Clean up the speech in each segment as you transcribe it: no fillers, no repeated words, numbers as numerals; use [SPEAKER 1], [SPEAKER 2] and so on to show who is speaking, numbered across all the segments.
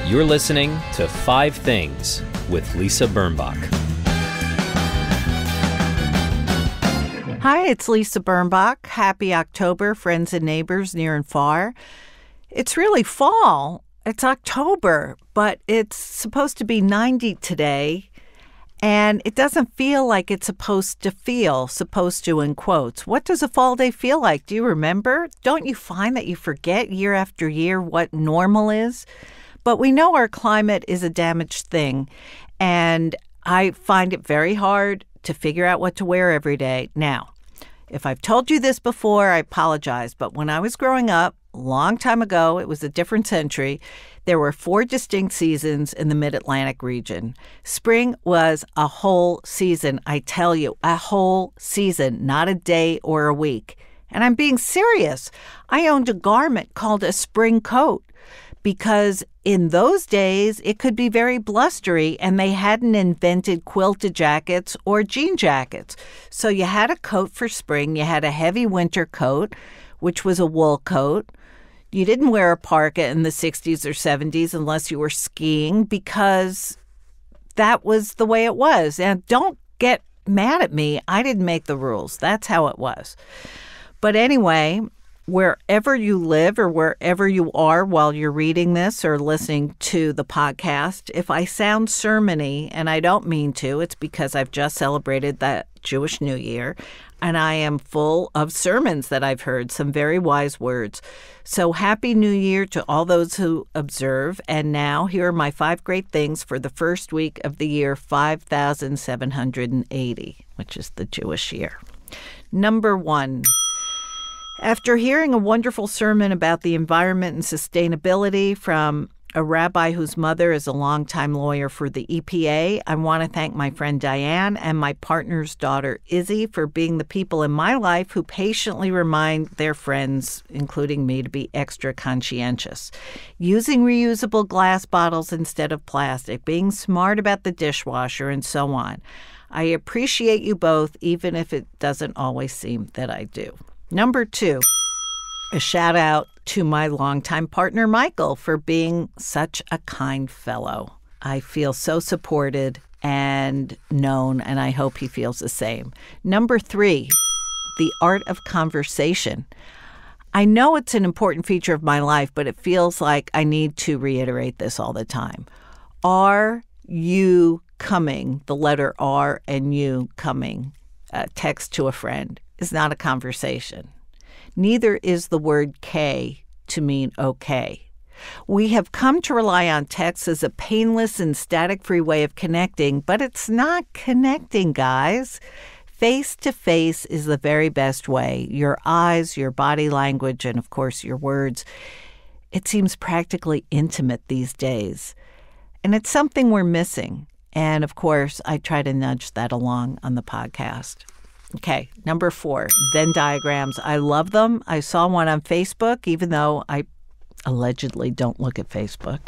[SPEAKER 1] You're listening to 5 Things with Lisa Birnbach.
[SPEAKER 2] Hi, it's Lisa Birnbach. Happy October, friends and neighbors near and far. It's really fall. It's October, but it's supposed to be 90 today, and it doesn't feel like it's supposed to in quotes. What does a fall day feel like? Do you remember? Don't you find that you forget year after year what normal is? But we know our climate is a damaged thing, and I find it very hard to figure out what to wear every day. Now, if I've told you this before, I apologize, but when I was growing up, a long time ago, it was a different century, there were 4 distinct seasons in the Mid-Atlantic region. Spring was a whole season, I tell you, a whole season, not a day or a week. And I'm being serious. I owned a garment called a spring coat because in those days, it could be very blustery and they hadn't invented quilted jackets or jean jackets. So you had a coat for spring. You had a heavy winter coat, which was a wool coat. You didn't wear a parka in the 60s or 70s unless you were skiing because that was the way it was. And don't get mad at me. I didn't make the rules. That's how it was. But anyway, wherever you live or wherever you are while you're reading this or listening to the podcast, if I sound sermon-y, and I don't mean to, it's because I've just celebrated that Jewish New Year, and I am full of sermons that I've heard, some very wise words. So Happy New Year to all those who observe. And now here are my 5 great things for the first week of the year 5780, which is the Jewish year. Number 1. After hearing a wonderful sermon about the environment and sustainability from a rabbi whose mother is a longtime lawyer for the EPA, I want to thank my friend Diane and my partner's daughter Izzy for being the people in my life who patiently remind their friends, including me, to be extra conscientious. Using reusable glass bottles instead of plastic, being smart about the dishwasher, and so on. I appreciate you both, even if it doesn't always seem that I do. Number 2, a shout out to my longtime partner, Michael, for being such a kind fellow. I feel so supported and known, and I hope he feels the same. Number 3, the art of conversation. I know it's an important feature of my life, but it feels like I need to reiterate this all the time. Are you coming? The letter R and you coming. Text to a friend is not a conversation. Neither is the word K to mean okay. We have come to rely on text as a painless and static-free way of connecting, but it's not connecting, guys. Face-to-face is the very best way. Your eyes, your body language, and of course your words. It seems practically intimate these days. And it's something we're missing. And of course, I try to nudge that along on the podcast. Okay, number 4, Venn diagrams. I love them. I saw one on Facebook, even though I allegedly don't look at Facebook.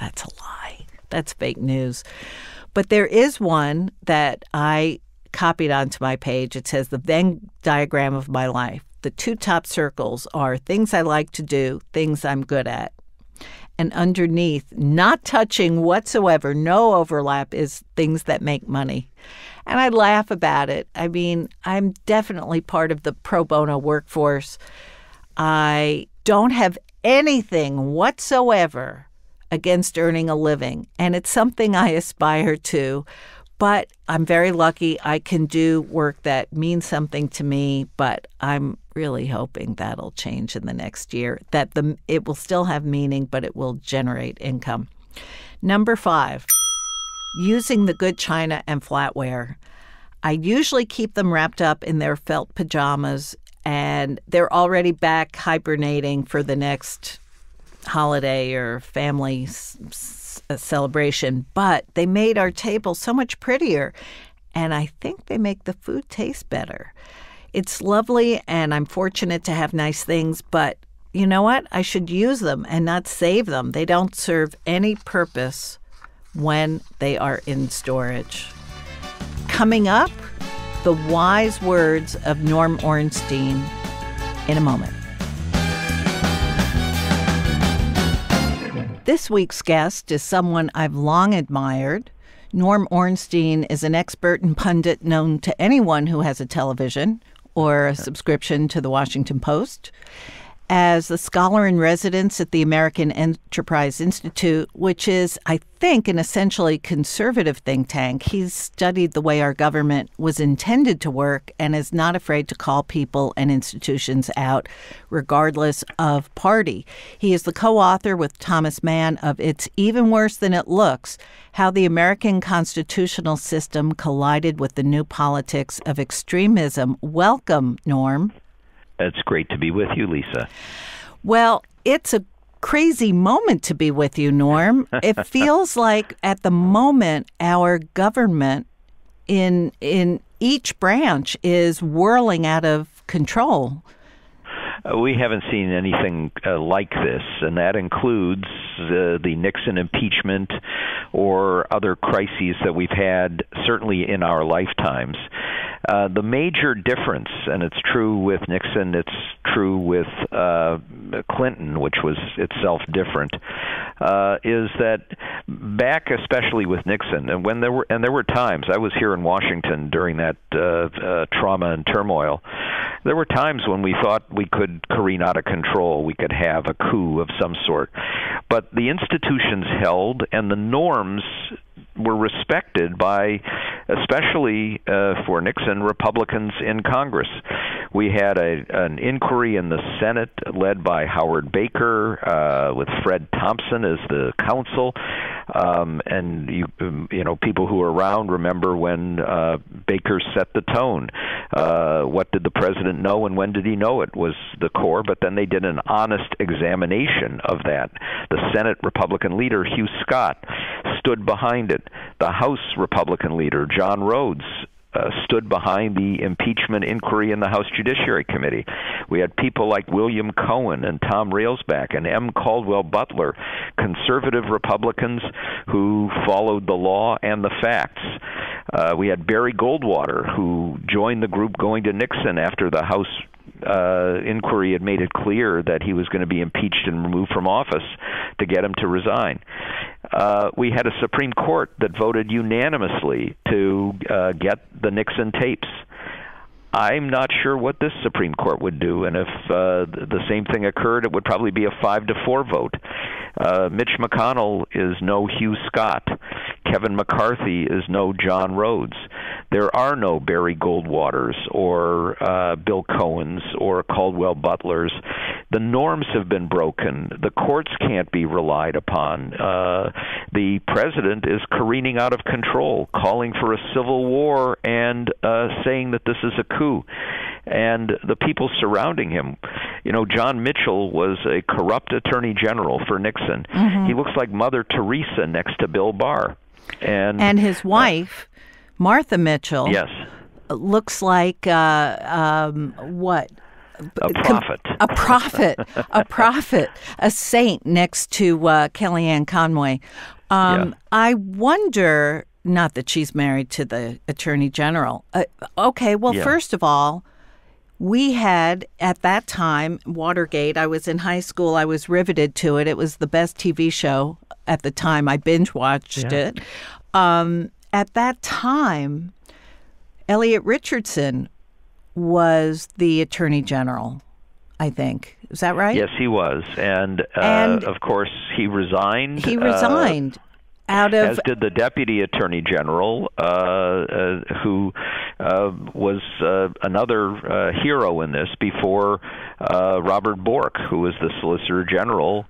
[SPEAKER 2] That's a lie. That's fake news. But there is one that I copied onto my page. It says the Venn diagram of my life. The 2 top circles are things I like to do, things I'm good at. And underneath, not touching whatsoever, no overlap, is things that make money. And I laugh about it. I mean, I'm definitely part of the pro bono workforce. I don't have anything whatsoever against earning a living, and it's something I aspire to. But I'm very lucky I can do work that means something to me, but I'm really hoping that'll change in the next year, that it will still have meaning, but it will generate income. Number 5, using the good china and flatware. I usually keep them wrapped up in their felt pajamas, and they're already back hibernating for the next holiday or family celebration, but they made our table so much prettier, and I think they make the food taste better. It's lovely, and I'm fortunate to have nice things, but you know what? I should use them and not save them. They don't serve any purpose when they are in storage. Coming up, the wise words of Norm Ornstein in a moment. This week's guest is someone I've long admired. Norm Ornstein is an expert and pundit known to anyone who has a television or a subscription to the Washington Post. As a scholar in residence at the American Enterprise Institute, which is, I think, an essentially conservative think tank, he's studied the way our government was intended to work and is not afraid to call people and institutions out, regardless of party. He is the co-author with Thomas Mann of It's Even Worse Than It Looks: How the American Constitutional System Collided with the New Politics of Extremism. Welcome, Norm.
[SPEAKER 3] It's great to be with you, Lisa.
[SPEAKER 2] Well, it's a crazy moment to be with you, Norm. It feels like at the moment our government in each branch is whirling out of control.
[SPEAKER 3] We haven't seen anything like this, and that includes the Nixon impeachment or other crises that we've had, certainly in our lifetimes. The major difference, and it's true with Nixon, it's true with Clinton, which was itself different, is that back, especially with Nixon, and there were times I was here in Washington during that trauma and turmoil. There were times when we thought we could careen out of control, we could have a coup of some sort, but the institutions held, and the norms were respected by, especially for Nixon, Republicans in Congress. We had an inquiry in the Senate led by Howard Baker with Fred Thompson as the counsel. And you know, people who were around remember when Baker set the tone. What did the president know and when did he know it was the core, but then they did an honest examination of that. The Senate Republican leader, Hugh Scott, stood behind it. The House Republican leader, John Rhodes, stood behind the impeachment inquiry in the House Judiciary Committee. We had people like William Cohen and Tom Railsback and M. Caldwell Butler, conservative Republicans who followed the law and the facts. We had Barry Goldwater, who joined the group going to Nixon after the House inquiry had made it clear that he was going to be impeached and removed from office, to get him to resign. We had a Supreme Court that voted unanimously to get the Nixon tapes. I'm not sure what this Supreme Court would do, and if the same thing occurred, it would probably be a 5-4 vote. Mitch McConnell is no Hugh Scott. Kevin McCarthy is no John Rhodes. There are no Barry Goldwaters or Bill Cohens or Caldwell Butlers. The norms have been broken. The courts can't be relied upon. The president is careening out of control, calling for a civil war and saying that this is a coup. And the people surrounding him, you know, John Mitchell was a corrupt attorney general for Nixon. Mm-hmm. He looks like Mother Teresa next to Bill Barr. And
[SPEAKER 2] his wife, Martha Mitchell,
[SPEAKER 3] yes,
[SPEAKER 2] looks like what?
[SPEAKER 3] A prophet.
[SPEAKER 2] A prophet, a saint next to Kellyanne Conway. I wonder, not that she's married to the Attorney General. First of all, we had, at that time, Watergate. I was in high school. I was riveted to it. It was the best TV show at the time. I binge-watched it. At that time, Elliot Richardson was the Attorney General, I think. Is that right?
[SPEAKER 3] Yes, he was. And of course, he resigned.
[SPEAKER 2] He resigned. As
[SPEAKER 3] did the Deputy Attorney General, who was another hero in this before Robert Bork, who was the Solicitor General,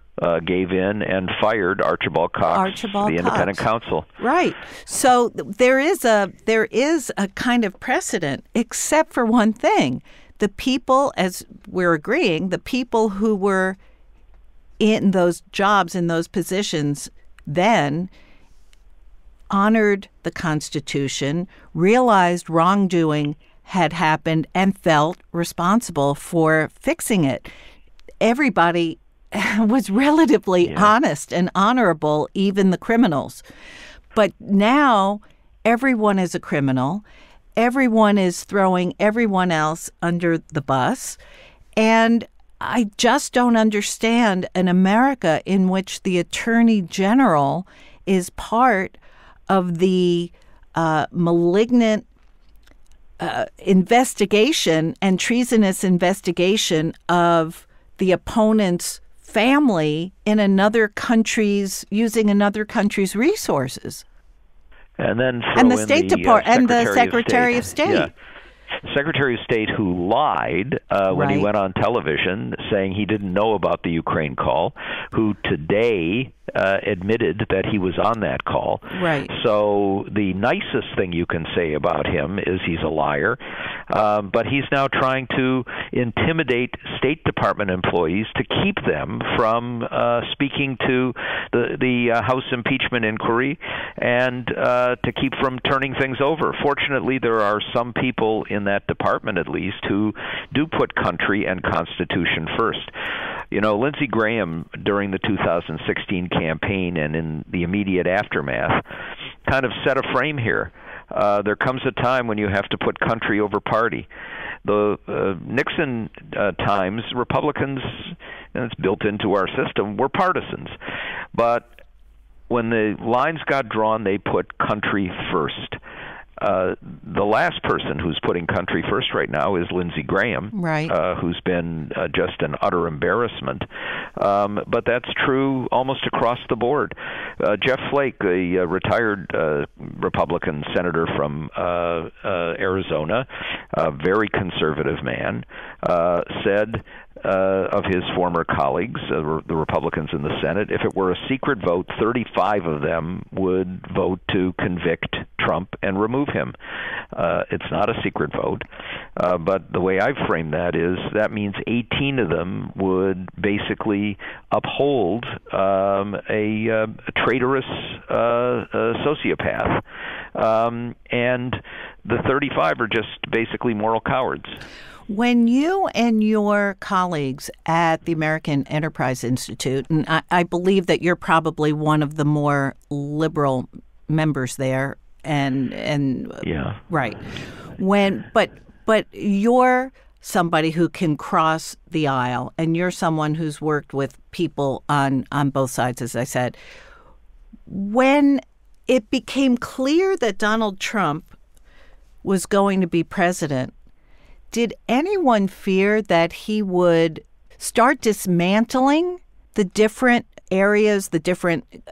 [SPEAKER 3] gave in and fired Archibald Cox, the independent counsel.
[SPEAKER 2] Right. So there is a kind of precedent, except for one thing. The people, as we're agreeing, the people who were in those jobs, in those positions then, honored the Constitution, realized wrongdoing had happened, and felt responsible for fixing it. Everybody was relatively honest and honorable, even the criminals. But now everyone is a criminal. Everyone is throwing everyone else under the bus. And I just don't understand an America in which the Attorney General is part of the malignant investigation and treasonous investigation of the opponent's family in another country's, using another country's resources.
[SPEAKER 3] And then
[SPEAKER 2] and the State Department and the Secretary of State.
[SPEAKER 3] Yeah. Secretary of State who lied when he went on television saying he didn't know about the Ukraine call, who today admitted that he was on that call.
[SPEAKER 2] Right.
[SPEAKER 3] So the nicest thing you can say about him is he's a liar, but he's now trying to intimidate State Department employees to keep them from speaking to the House impeachment inquiry and to keep from turning things over. Fortunately, there are some people in that department, at least, who do put country and Constitution first. You know, Lindsey Graham, during the 2016 campaign and in the immediate aftermath, kind of set a frame here. There comes a time when you have to put country over party. The Nixon times, Republicans, and it's built into our system, were partisans. But when the lines got drawn, they put country first. The last person who's putting country first right now is Lindsey Graham, who's been just an utter embarrassment. But that's true almost across the board. Jeff Flake, a retired Republican senator from Arizona, a very conservative man, said of his former colleagues, the Republicans in the Senate, if it were a secret vote, 35 of them would vote to convict Trump and remove him. It's not a secret vote, but the way I've framed that is that means 18 of them would basically uphold a traitorous sociopath, and the 35 are just basically moral cowards.
[SPEAKER 2] When you and your colleagues at the American Enterprise Institute, and I believe that you're probably one of the more liberal members there, and
[SPEAKER 3] yeah,
[SPEAKER 2] right. But you're somebody who can cross the aisle, and you're someone who's worked with people on both sides, as I said. When it became clear that Donald Trump was going to be president, did anyone fear that he would start dismantling the different areas,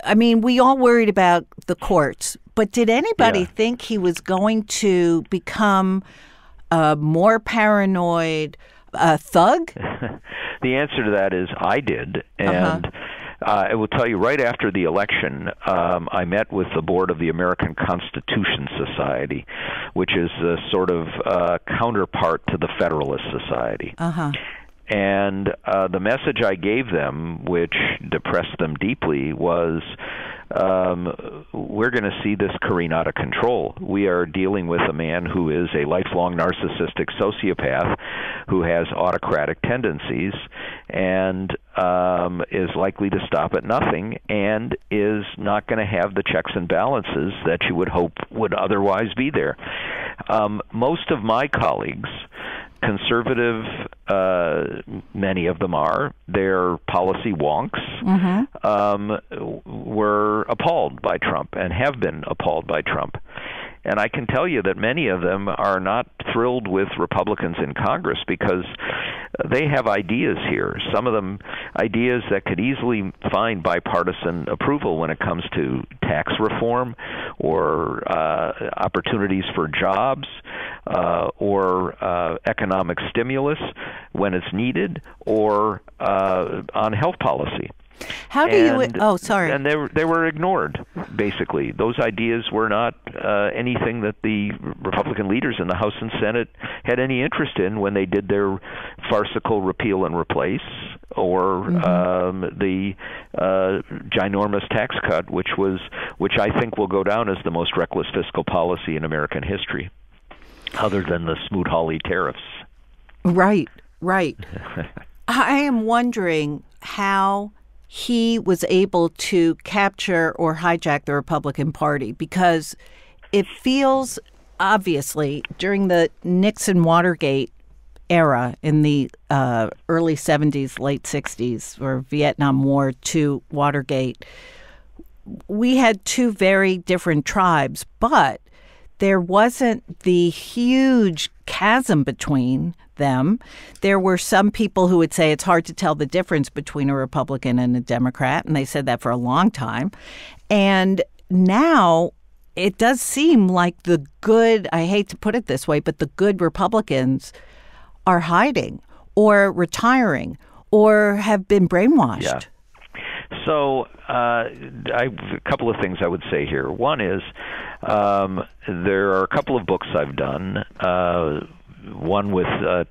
[SPEAKER 2] I mean, we all worried about the courts, but did anybody think he was going to become more paranoid, thug?
[SPEAKER 3] The answer to that is I did. And I will tell you, right after the election, I met with the board of the American Constitution Society, which is a sort of counterpart to the Federalist Society. And the message I gave them, which depressed them deeply, was we're going to see this careen out of control. We are dealing with a man who is a lifelong narcissistic sociopath who has autocratic tendencies and is likely to stop at nothing and is not going to have the checks and balances that you would hope would otherwise be there. Most of my colleagues, conservative, many of them are, they're policy wonks, were appalled by Trump and have been appalled by Trump. And I can tell you that many of them are not thrilled with Republicans in Congress because they have ideas here, some of them ideas that could easily find bipartisan approval when it comes to tax reform or opportunities for jobs or economic stimulus when it's needed, or on health policy.
[SPEAKER 2] How do you? Oh, sorry.
[SPEAKER 3] And they were ignored. Basically, those ideas were not anything that the Republican leaders in the House and Senate had any interest in when they did their farcical repeal and replace, or the ginormous tax cut, which I think will go down as the most reckless fiscal policy in American history, other than the Smoot-Hawley tariffs.
[SPEAKER 2] Right. I am wondering how he was able to capture or hijack the Republican Party, because it feels, obviously, during the Nixon-Watergate era in the early 70s, late 60s, or Vietnam War to Watergate, we had two very different tribes, but there wasn't the huge chasm between them. There were some people who would say it's hard to tell the difference between a Republican and a Democrat, and they said that for a long time. And now it does seem like the good, I hate to put it this way, but the good Republicans are hiding or retiring or have been brainwashed.
[SPEAKER 3] Yeah. So a couple of things I would say here. One is there are a couple of books I've done, one with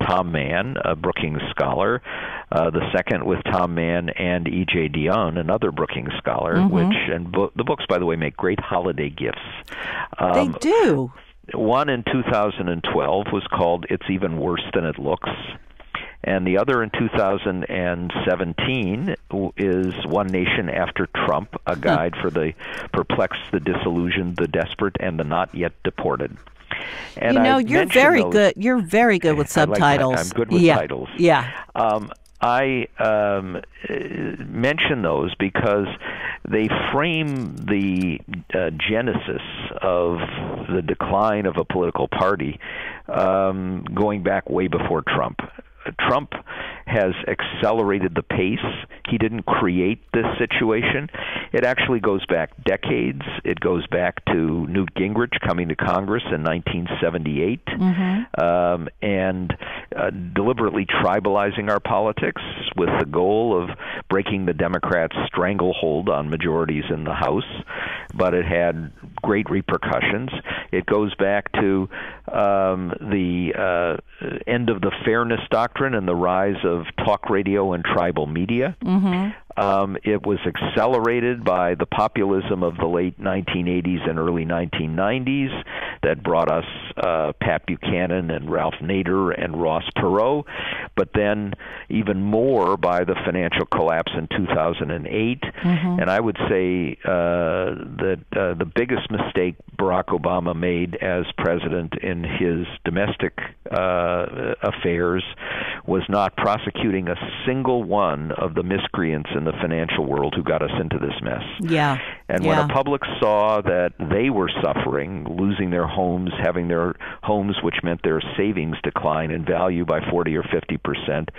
[SPEAKER 3] Tom Mann, a Brookings scholar, the second with Tom Mann and E.J. Dionne, another Brookings scholar, the books, by the way, make great holiday gifts.
[SPEAKER 2] They do.
[SPEAKER 3] One in 2012 was called It's Even Worse Than It Looks. And the other in 2017 is One Nation After Trump, a guide for the perplexed, the disillusioned, the desperate, and the not yet deported. And
[SPEAKER 2] you're very good. You're very good with subtitles.
[SPEAKER 3] I'm good with titles.
[SPEAKER 2] Yeah.
[SPEAKER 3] I mention those because they frame the genesis of the decline of a political party going back way before Trump. Trump has accelerated the pace. He didn't create this situation. It actually goes back decades. It goes back to Newt Gingrich coming to Congress in 1978 and deliberately tribalizing our politics with the goal of breaking the Democrats' stranglehold on majorities in the House. But it had great repercussions. It goes back to the end of the fairness doctrine and the rise of talk radio and tribal media. It was accelerated by the populism of the late 1980s and early 1990s that brought us Pat Buchanan and Ralph Nader and Ross Perot, but then even more by the financial collapse in 2008. And I would say that the biggest mistake Barack Obama made as president in his domestic affairs was not prosecuting a single one of the miscreants in the financial world who got us into this mess.
[SPEAKER 2] Yeah.
[SPEAKER 3] And when a public saw that they were suffering, losing their homes, having their homes, which meant their savings decline in value by 40 or 50%,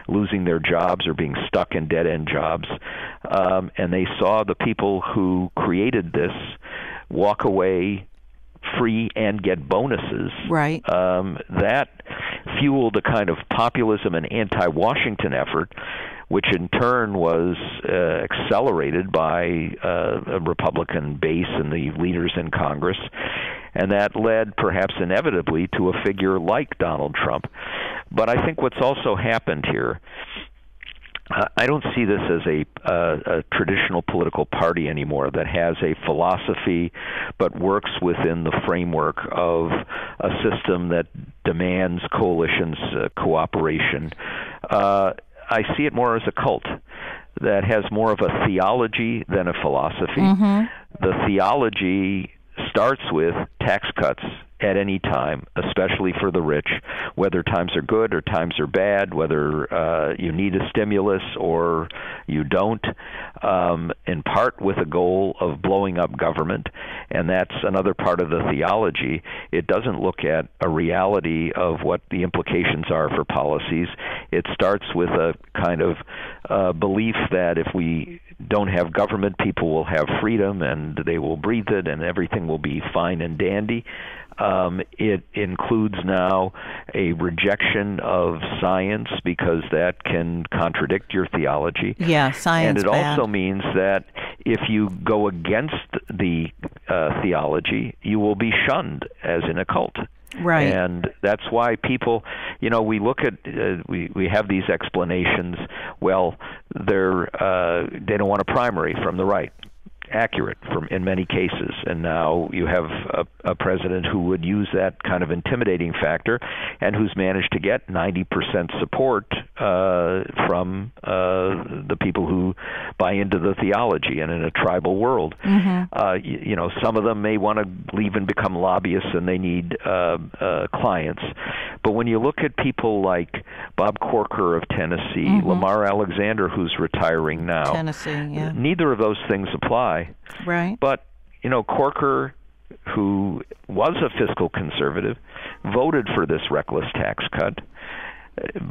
[SPEAKER 3] losing their jobs or being stuck in dead-end jobs, and they saw the people who created this walk away free and get bonuses.
[SPEAKER 2] Right.
[SPEAKER 3] That fueled a kind of populism and anti-Washington effort, which in turn was accelerated by a Republican base and the leaders in Congress. And that led, perhaps inevitably, to a figure like Donald Trump. But I think what's also happened here, I don't see this as a traditional political party anymore that has a philosophy but works within the framework of a system that demands coalitions, cooperation. I see it more as a cult that has more of a theology than a philosophy. The theology starts with tax cuts at any time, especially for the rich, whether times are good or times are bad, whether you need a stimulus or you don't, in part with a goal of blowing up government. And that's another part of the theology. It doesn't look at a reality of what the implications are for policies. It starts with a kind of belief that if we don't have government, people will have freedom and they will breathe it and everything will be fine and dandy. It includes now a rejection of science because that can contradict your theology.
[SPEAKER 2] Yeah, science.
[SPEAKER 3] And it also means that if you go against the theology, you will be shunned as in a cult.
[SPEAKER 2] Right.
[SPEAKER 3] And that's why people, we look at, we have these explanations. Well, they don't want a primary from the right. accurate in many cases. And now you have a president who would use that kind of intimidating factor and who's managed to get 90% support from the people who buy into the theology. And in a tribal world, some of them may want to leave and become lobbyists, and they need clients. But when you look at people like Bob Corker of Tennessee, Lamar Alexander, who's retiring now,
[SPEAKER 2] Tennessee, yeah.
[SPEAKER 3] Neither of those things apply.
[SPEAKER 2] Right.
[SPEAKER 3] But, Corker, who was a fiscal conservative, voted for this reckless tax cut,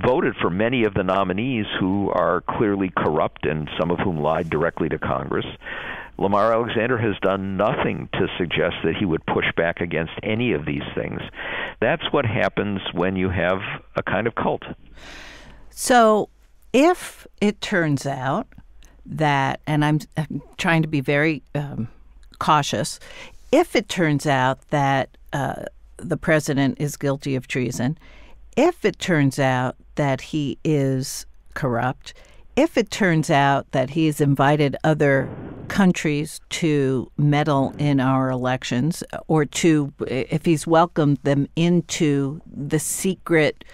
[SPEAKER 3] voted for many of the nominees who are clearly corrupt and some of whom lied directly to Congress. Lamar Alexander has done nothing to suggest that he would push back against any of these things. That's what happens when you have a kind of cult.
[SPEAKER 2] So if it turns out that, and I'm trying to be very cautious, if it turns out that the president is guilty of treason, if it turns out that he is corrupt, if it turns out that he's invited other countries to meddle in our elections, or if he's welcomed them into the secret,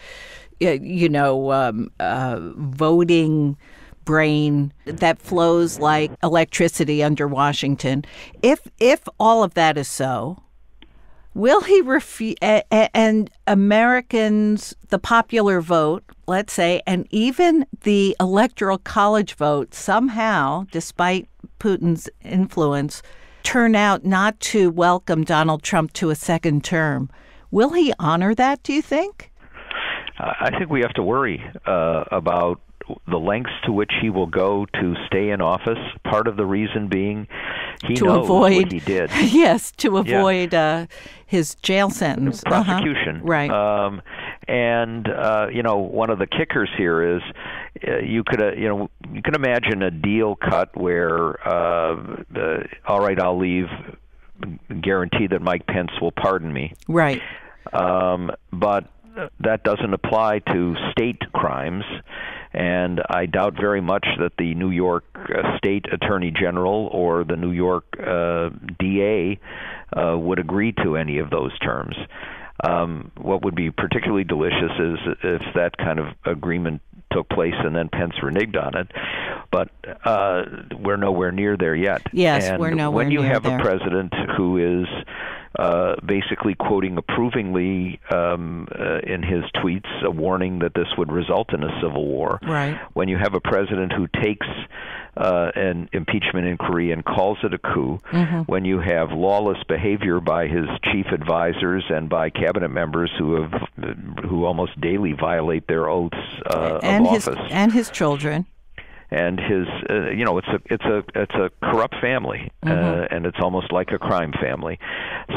[SPEAKER 2] voting brain that flows like electricity under Washington, if all of that is so, will he and Americans, the popular vote, let's say, and even the electoral college vote somehow, despite Putin's influence, turn out not to welcome Donald Trump to a second term? Will he honor that, do you think?
[SPEAKER 3] I think we have to worry about the lengths to which he will go to stay in office. Part of the reason being he knows what he did.
[SPEAKER 2] Yes, to avoid his jail sentence.
[SPEAKER 3] Prosecution.
[SPEAKER 2] Right.
[SPEAKER 3] One of the kickers here is you can imagine a deal cut where, all right, I'll leave, guarantee that Mike Pence will pardon me.
[SPEAKER 2] Right.
[SPEAKER 3] But that doesn't apply to state crimes. And I doubt very much that the New York State Attorney General or the New York DA would agree to any of those terms. What would be particularly delicious is if that kind of agreement took place and then Pence reneged on it. But we're nowhere near there yet.
[SPEAKER 2] Yes,
[SPEAKER 3] and
[SPEAKER 2] we're nowhere
[SPEAKER 3] near there. When you have
[SPEAKER 2] a
[SPEAKER 3] president who is basically quoting approvingly in his tweets a warning that this would result in a civil war.
[SPEAKER 2] Right.
[SPEAKER 3] When you have a president who takes an impeachment inquiry and calls it a coup, when you have lawless behavior by his chief advisors and by cabinet members who almost daily violate their oaths of office,
[SPEAKER 2] and his children.
[SPEAKER 3] And his, it's a corrupt family, and it's almost like a crime family.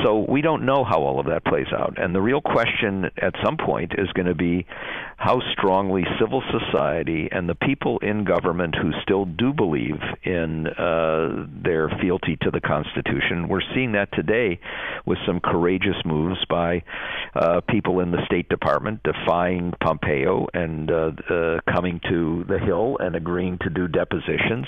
[SPEAKER 3] So we don't know how all of that plays out. And the real question at some point is going to be how strongly civil society and the people in government who still do believe in their fealty to the Constitution. We're seeing that today with some courageous moves by people in the State Department defying Pompeo and coming to the Hill and agreeing to do depositions.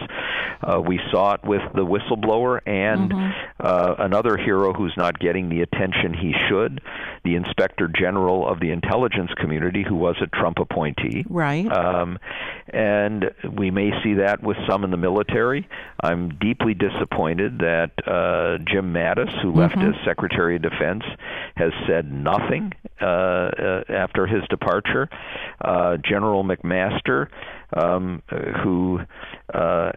[SPEAKER 3] We saw it with the whistleblower and another hero who's not getting the attention he should, the Inspector General of the intelligence community, who was a Trump appointee.
[SPEAKER 2] Right.
[SPEAKER 3] And we may see that with some in the military. I'm deeply disappointed that Jim Mattis, who left as Secretary of Defense, has said nothing after his departure. General McMaster, who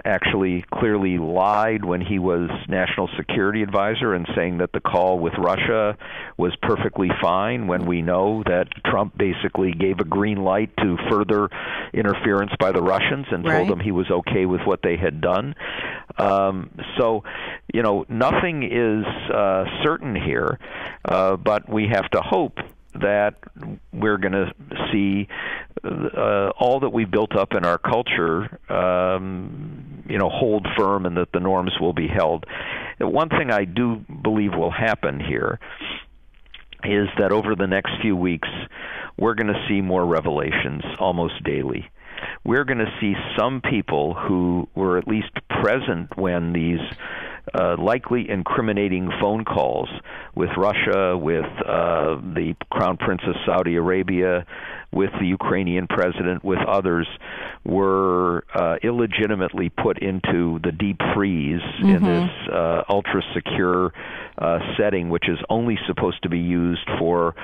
[SPEAKER 3] actually clearly lied when he was National Security Advisor and saying that the call with Russia was perfectly fine, when we know that Trump basically gave a green light to further interference by the Russians and told them he was okay with what they had done. So, nothing is certain here, but we have to hope that we're going to see all that we built up in our culture, hold firm, and that the norms will be held. One thing I do believe will happen here is that over the next few weeks, we're going to see more revelations almost daily. We're going to see some people who were at least present when these likely incriminating phone calls with Russia, with the Crown Prince of Saudi Arabia, with the Ukrainian president, with others, were illegitimately put into the deep freeze in this ultra-secure setting, which is only supposed to be used for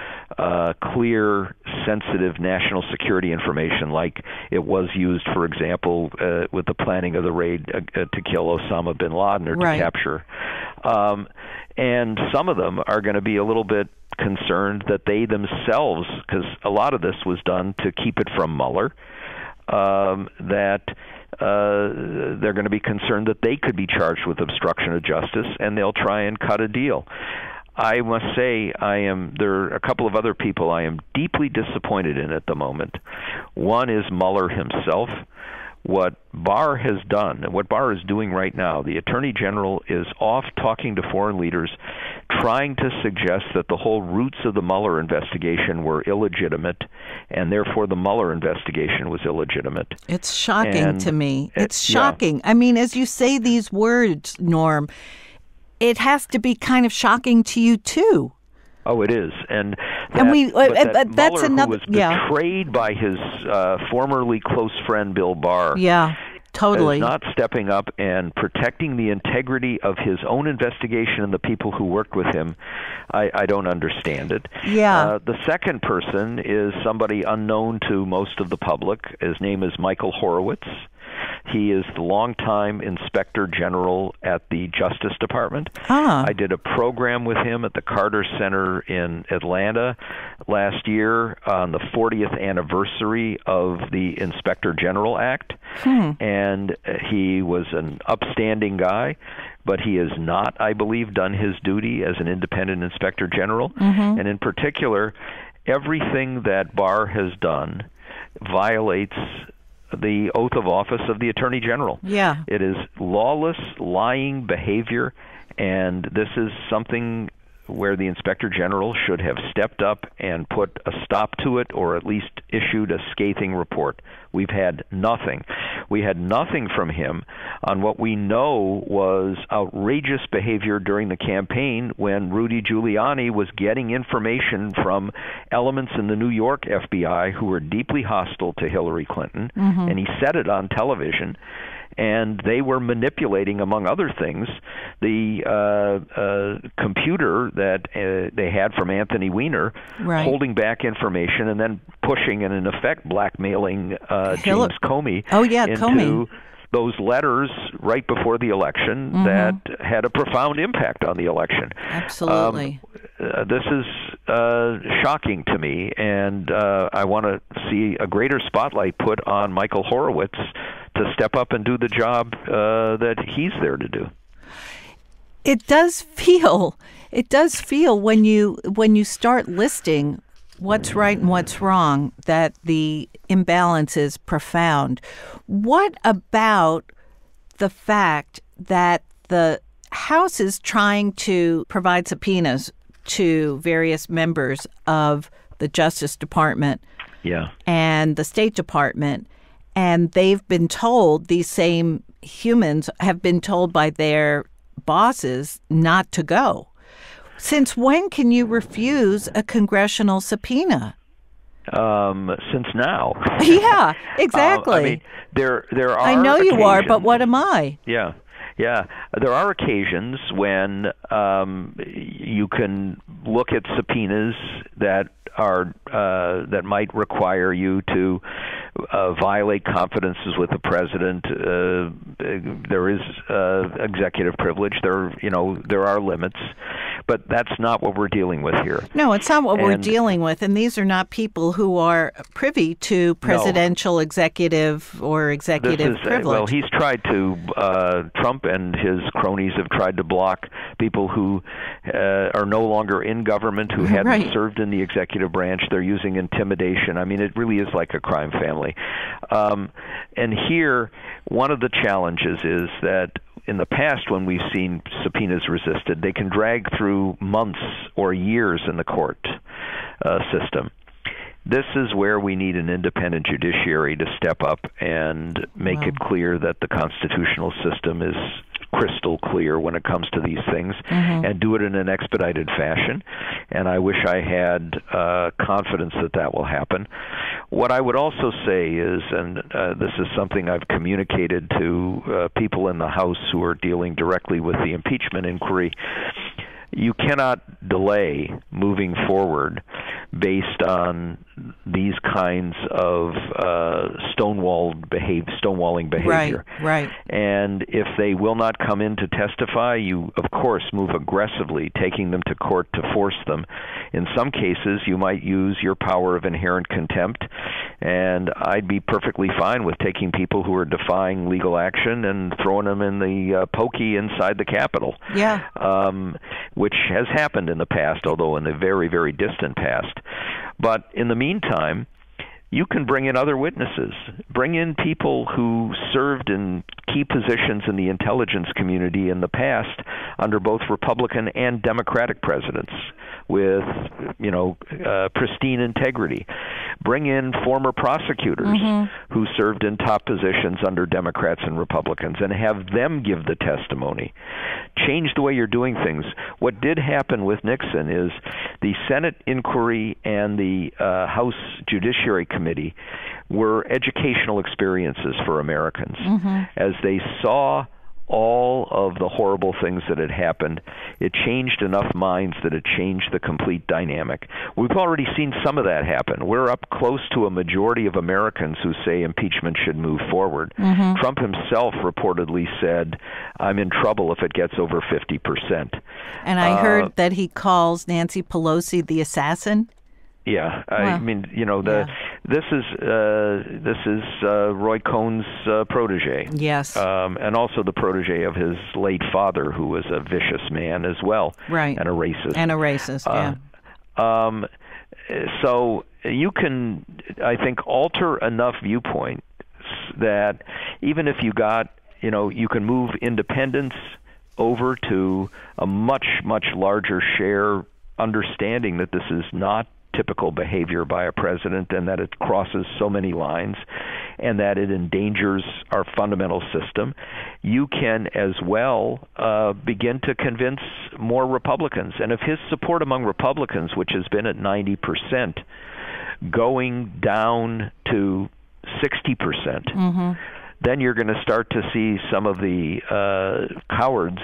[SPEAKER 3] clear, sensitive national security information, like it was used, for example, with the planning of the raid to kill Osama bin Laden or to capture. And some of them are going to be a little bit concerned that they themselves, because a lot of this was done to keep it from Mueller, that they're going to be concerned that they could be charged with obstruction of justice, and they'll try and cut a deal. I must say, there are a couple of other people I am deeply disappointed in at the moment. One is Mueller himself. What Barr has done, and what Barr is doing right now, the Attorney General is off talking to foreign leaders, trying to suggest that the whole roots of the Mueller investigation were illegitimate, and therefore the Mueller investigation was illegitimate.
[SPEAKER 2] It's shocking to me. It's shocking. I mean, as you say these words, Norm, it has to be kind of shocking to you, too.
[SPEAKER 3] Oh, it is, and
[SPEAKER 2] that's
[SPEAKER 3] Mueller,
[SPEAKER 2] another.
[SPEAKER 3] Who was betrayed by his formerly close friend Bill Barr.
[SPEAKER 2] Yeah, totally.
[SPEAKER 3] Is not stepping up and protecting the integrity of his own investigation and the people who worked with him. I don't understand it.
[SPEAKER 2] Yeah.
[SPEAKER 3] The second person is somebody unknown to most of the public. His name is Michael Horowitz. He is the longtime Inspector General at the Justice Department. I did a program with him at the Carter Center in Atlanta last year on the 40th anniversary of the Inspector General Act. And he was an upstanding guy, but he has not, I believe, done his duty as an independent Inspector General. And in particular, everything that Barr has done violates the oath of office of the Attorney General.
[SPEAKER 2] Yeah.
[SPEAKER 3] It is lawless, lying behavior, and this is something where the Inspector General should have stepped up and put a stop to it, or at least issued a scathing report. We've had nothing. We had nothing from him on what we know was outrageous behavior during the campaign when Rudy Giuliani was getting information from elements in the New York FBI who were deeply hostile to Hillary Clinton, and he said it on television. And they were manipulating, among other things, the computer that they had from Anthony Weiner, holding back information and then pushing and, in effect, blackmailing James Comey into those letters right before the election that had a profound impact on the election.
[SPEAKER 2] Absolutely.
[SPEAKER 3] This is shocking to me, and I want to see a greater spotlight put on Michael Horowitz to step up and do the job that he's there to do.
[SPEAKER 2] It does feel when you start listing what's right and what's wrong that the imbalance is profound. What about the fact that the House is trying to provide subpoenas to various members of the Justice Department and the State Department, and they've been told, these same humans have been told by their bosses not to go. Since when can you refuse a congressional subpoena?
[SPEAKER 3] Since now.
[SPEAKER 2] Yeah, exactly.
[SPEAKER 3] I mean, there are
[SPEAKER 2] I know
[SPEAKER 3] occasions,
[SPEAKER 2] you are, but what am I?
[SPEAKER 3] Yeah. There are occasions when you can look at subpoenas that are that might require you to violate confidences with the president. There is executive privilege. There are limits, but that's not what we're dealing with here.
[SPEAKER 2] No, it's not what we're dealing with, and these are not people who are privy to presidential executive or executive privilege.
[SPEAKER 3] Well, he's tried to. Trump and his cronies have tried to block people who are no longer in government, who hadn't served in the executive branch. They're using intimidation. I mean, it really is like a crime family. And here, one of the challenges is that in the past, when we've seen subpoenas resisted, they can drag through months or years in the court system. This is where we need an independent judiciary to step up and make it clear that the constitutional system is crystal clear when it comes to these things, and do it in an expedited fashion. And I wish I had confidence that that will happen. What I would also say is, and this is something I've communicated to people in the House who are dealing directly with the impeachment inquiry, you cannot delay moving forward based on these kinds of stonewalling behavior.
[SPEAKER 2] Right.
[SPEAKER 3] And if they will not come in to testify, you, of course, move aggressively, taking them to court to force them. In some cases, you might use your power of inherent contempt, and I'd be perfectly fine with taking people who are defying legal action and throwing them in the pokey inside the Capitol.
[SPEAKER 2] Yeah.
[SPEAKER 3] Which has happened in the past, although in the very, very distant past. But in the meantime, you can bring in other witnesses. Bring in people who served in key positions in the intelligence community in the past under both Republican and Democratic presidents with, pristine integrity. Bring in former prosecutors who served in top positions under Democrats and Republicans and have them give the testimony. Change the way you're doing things. What did happen with Nixon is the Senate inquiry and the House Judiciary Committee were educational experiences for Americans as they saw all of the horrible things that had happened. It changed enough minds that it changed the complete dynamic. We've already seen some of that happen. We're up close to a majority of Americans who say impeachment should move forward. Trump himself reportedly said, I'm in trouble if it gets over 50%.
[SPEAKER 2] And I heard that he calls Nancy Pelosi the assassin.
[SPEAKER 3] Yeah, I mean, this is Roy Cohn's protege.
[SPEAKER 2] Yes,
[SPEAKER 3] and also the protege of his late father, who was a vicious man as well,
[SPEAKER 2] right,
[SPEAKER 3] and a racist.
[SPEAKER 2] Yeah.
[SPEAKER 3] So you can, I think, alter enough viewpoints that even if you got, you can move independence over to a much, much larger share, understanding that this is not typical behavior by a president and that it crosses so many lines and that it endangers our fundamental system. You can as well begin to convince more Republicans. And if his support among Republicans, which has been at 90%, going down to 60%, then you're going to start to see some of the cowards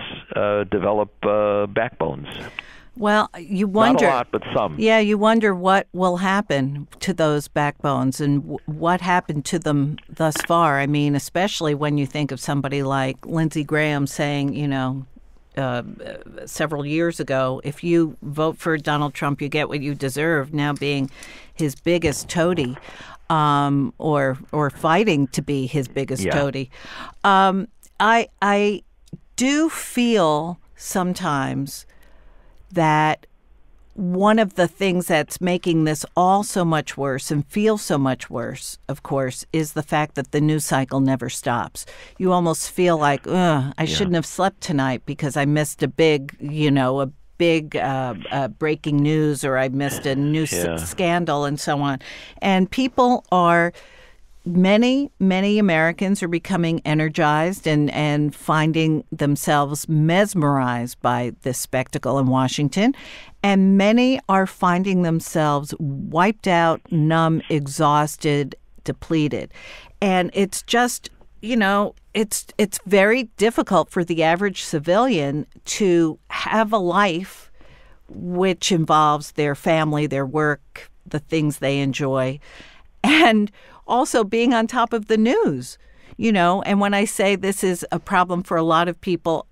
[SPEAKER 3] develop backbones.
[SPEAKER 2] Well, you wonder.
[SPEAKER 3] Not a lot, but some.
[SPEAKER 2] Yeah, you wonder what will happen to those backbones and what happened to them thus far. I mean, especially when you think of somebody like Lindsey Graham saying, several years ago, if you vote for Donald Trump, you get what you deserve, now being his biggest toady, or fighting to be his biggest toady. I do feel sometimes that one of the things that's making this all so much worse and feel so much worse, of course, is the fact that the news cycle never stops. You almost feel like, I shouldn't have slept tonight because I missed a big breaking news, or I missed a news scandal and so on. And people are... Many Americans are becoming energized and finding themselves mesmerized by this spectacle in Washington. And many are finding themselves wiped out, numb, exhausted, depleted. And it's just, it's very difficult for the average civilian to have a life which involves their family, their work, the things they enjoy, and also being on top of the news, and when I say this is a problem for a lot of people,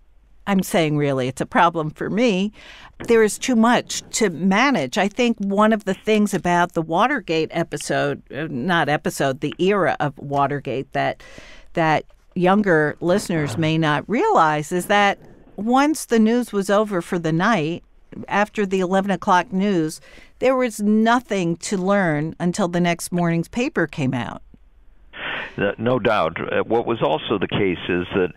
[SPEAKER 2] I'm saying really it's a problem for me. There is too much to manage. I think one of the things about the Watergate the era of Watergate that younger listeners may not realize is that once the news was over for the night, after the 11 o'clock news, there was nothing to learn until the next morning's paper came out.
[SPEAKER 3] No doubt. What was also the case is that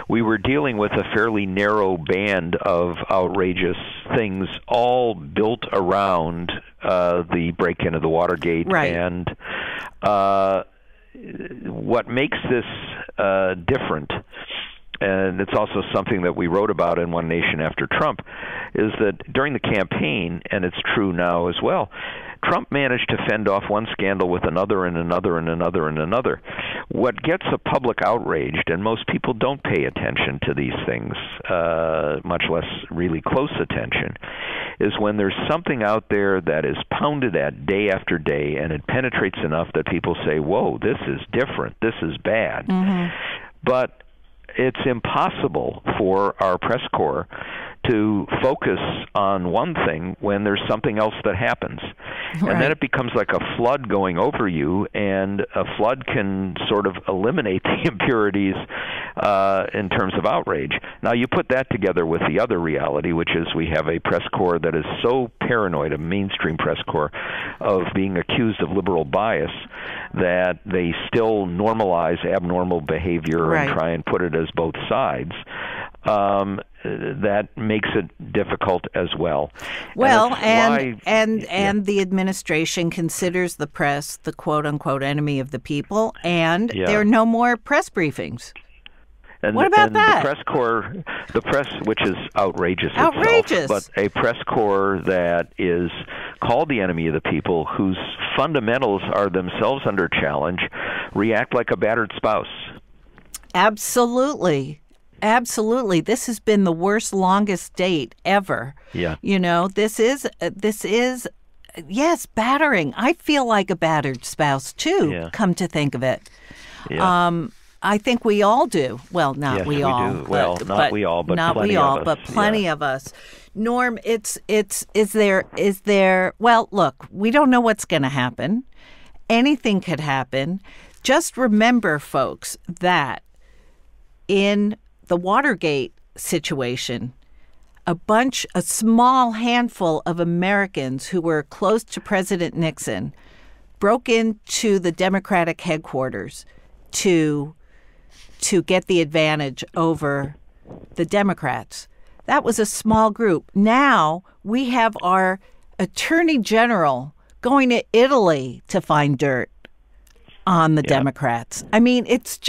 [SPEAKER 3] we were dealing with a fairly narrow band of outrageous things, all built around the break-in of the Watergate.
[SPEAKER 2] Right.
[SPEAKER 3] And what makes this different and it's also something that we wrote about in One Nation After Trump, is that during the campaign, and it's true now as well, Trump managed to fend off one scandal with another and another and another and another. What gets a public outraged, and most people don't pay attention to these things, much less really close attention, is when there's something out there that is pounded at day after day, and it penetrates enough that people say, whoa, this is different, this is bad. Mm-hmm. But it's impossible for our press corps to focus on one thing when there's something else that happens. Right. And then it becomes like a flood going over you, and a flood can sort of eliminate the impurities in terms of outrage. Now, you put that together with the other reality, which is we have a press corps that is so paranoid, a mainstream press corps, of being accused of liberal bias that they still normalize abnormal behavior
[SPEAKER 2] right.
[SPEAKER 3] and try and put it as both sides. That makes it difficult as well.
[SPEAKER 2] Well, and the administration considers the press the quote-unquote enemy of the people, and there are no more press briefings.
[SPEAKER 3] And,
[SPEAKER 2] what about that?
[SPEAKER 3] The press, which is outrageous
[SPEAKER 2] itself,
[SPEAKER 3] but a press corps that is called the enemy of the people, whose fundamentals are themselves under challenge, react like a battered spouse.
[SPEAKER 2] Absolutely. Absolutely. This has been the worst, longest date ever.
[SPEAKER 3] Yeah.
[SPEAKER 2] You know, this is yes, battering. I feel like a battered spouse, too, come to think of it.
[SPEAKER 3] Yeah.
[SPEAKER 2] I think we all do. Well, not
[SPEAKER 3] yes,
[SPEAKER 2] we all.
[SPEAKER 3] Do. Well, not we all, but
[SPEAKER 2] not
[SPEAKER 3] plenty
[SPEAKER 2] we all,
[SPEAKER 3] of us.
[SPEAKER 2] But plenty of us. Norm, is there, well, look, we don't know what's going to happen. Anything could happen. Just remember, folks, that in the Watergate situation, a small handful of Americans who were close to President Nixon broke into the Democratic headquarters to get the advantage over the Democrats. That was a small group. Now we have our Attorney General going to Italy to find dirt on the Democrats. I mean, it's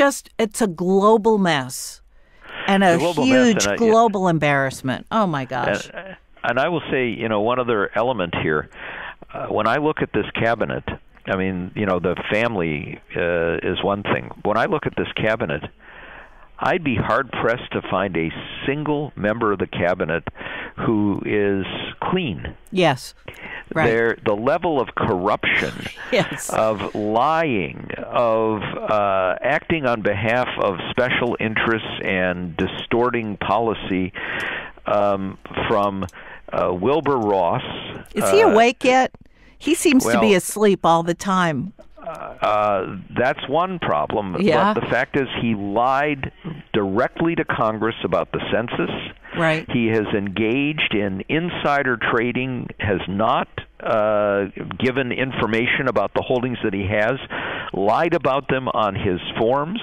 [SPEAKER 2] a global mess. And a huge global embarrassment. Oh, my gosh.
[SPEAKER 3] And I will say, one other element here. When I look at this cabinet, I mean, the family is one thing. When I look at this cabinet, I'd be hard-pressed to find a single member of the cabinet who is clean.
[SPEAKER 2] Yes. Right.
[SPEAKER 3] The level of corruption,
[SPEAKER 2] yes.
[SPEAKER 3] of lying, of acting on behalf of special interests and distorting policy from Wilbur Ross.
[SPEAKER 2] Is he awake yet? He seems to be asleep all the time.
[SPEAKER 3] That's one problem.
[SPEAKER 2] Yeah.
[SPEAKER 3] But the fact is he lied directly to Congress about the census.
[SPEAKER 2] Right.
[SPEAKER 3] He has engaged in insider trading, has not given information about the holdings that he has, lied about them on his forms.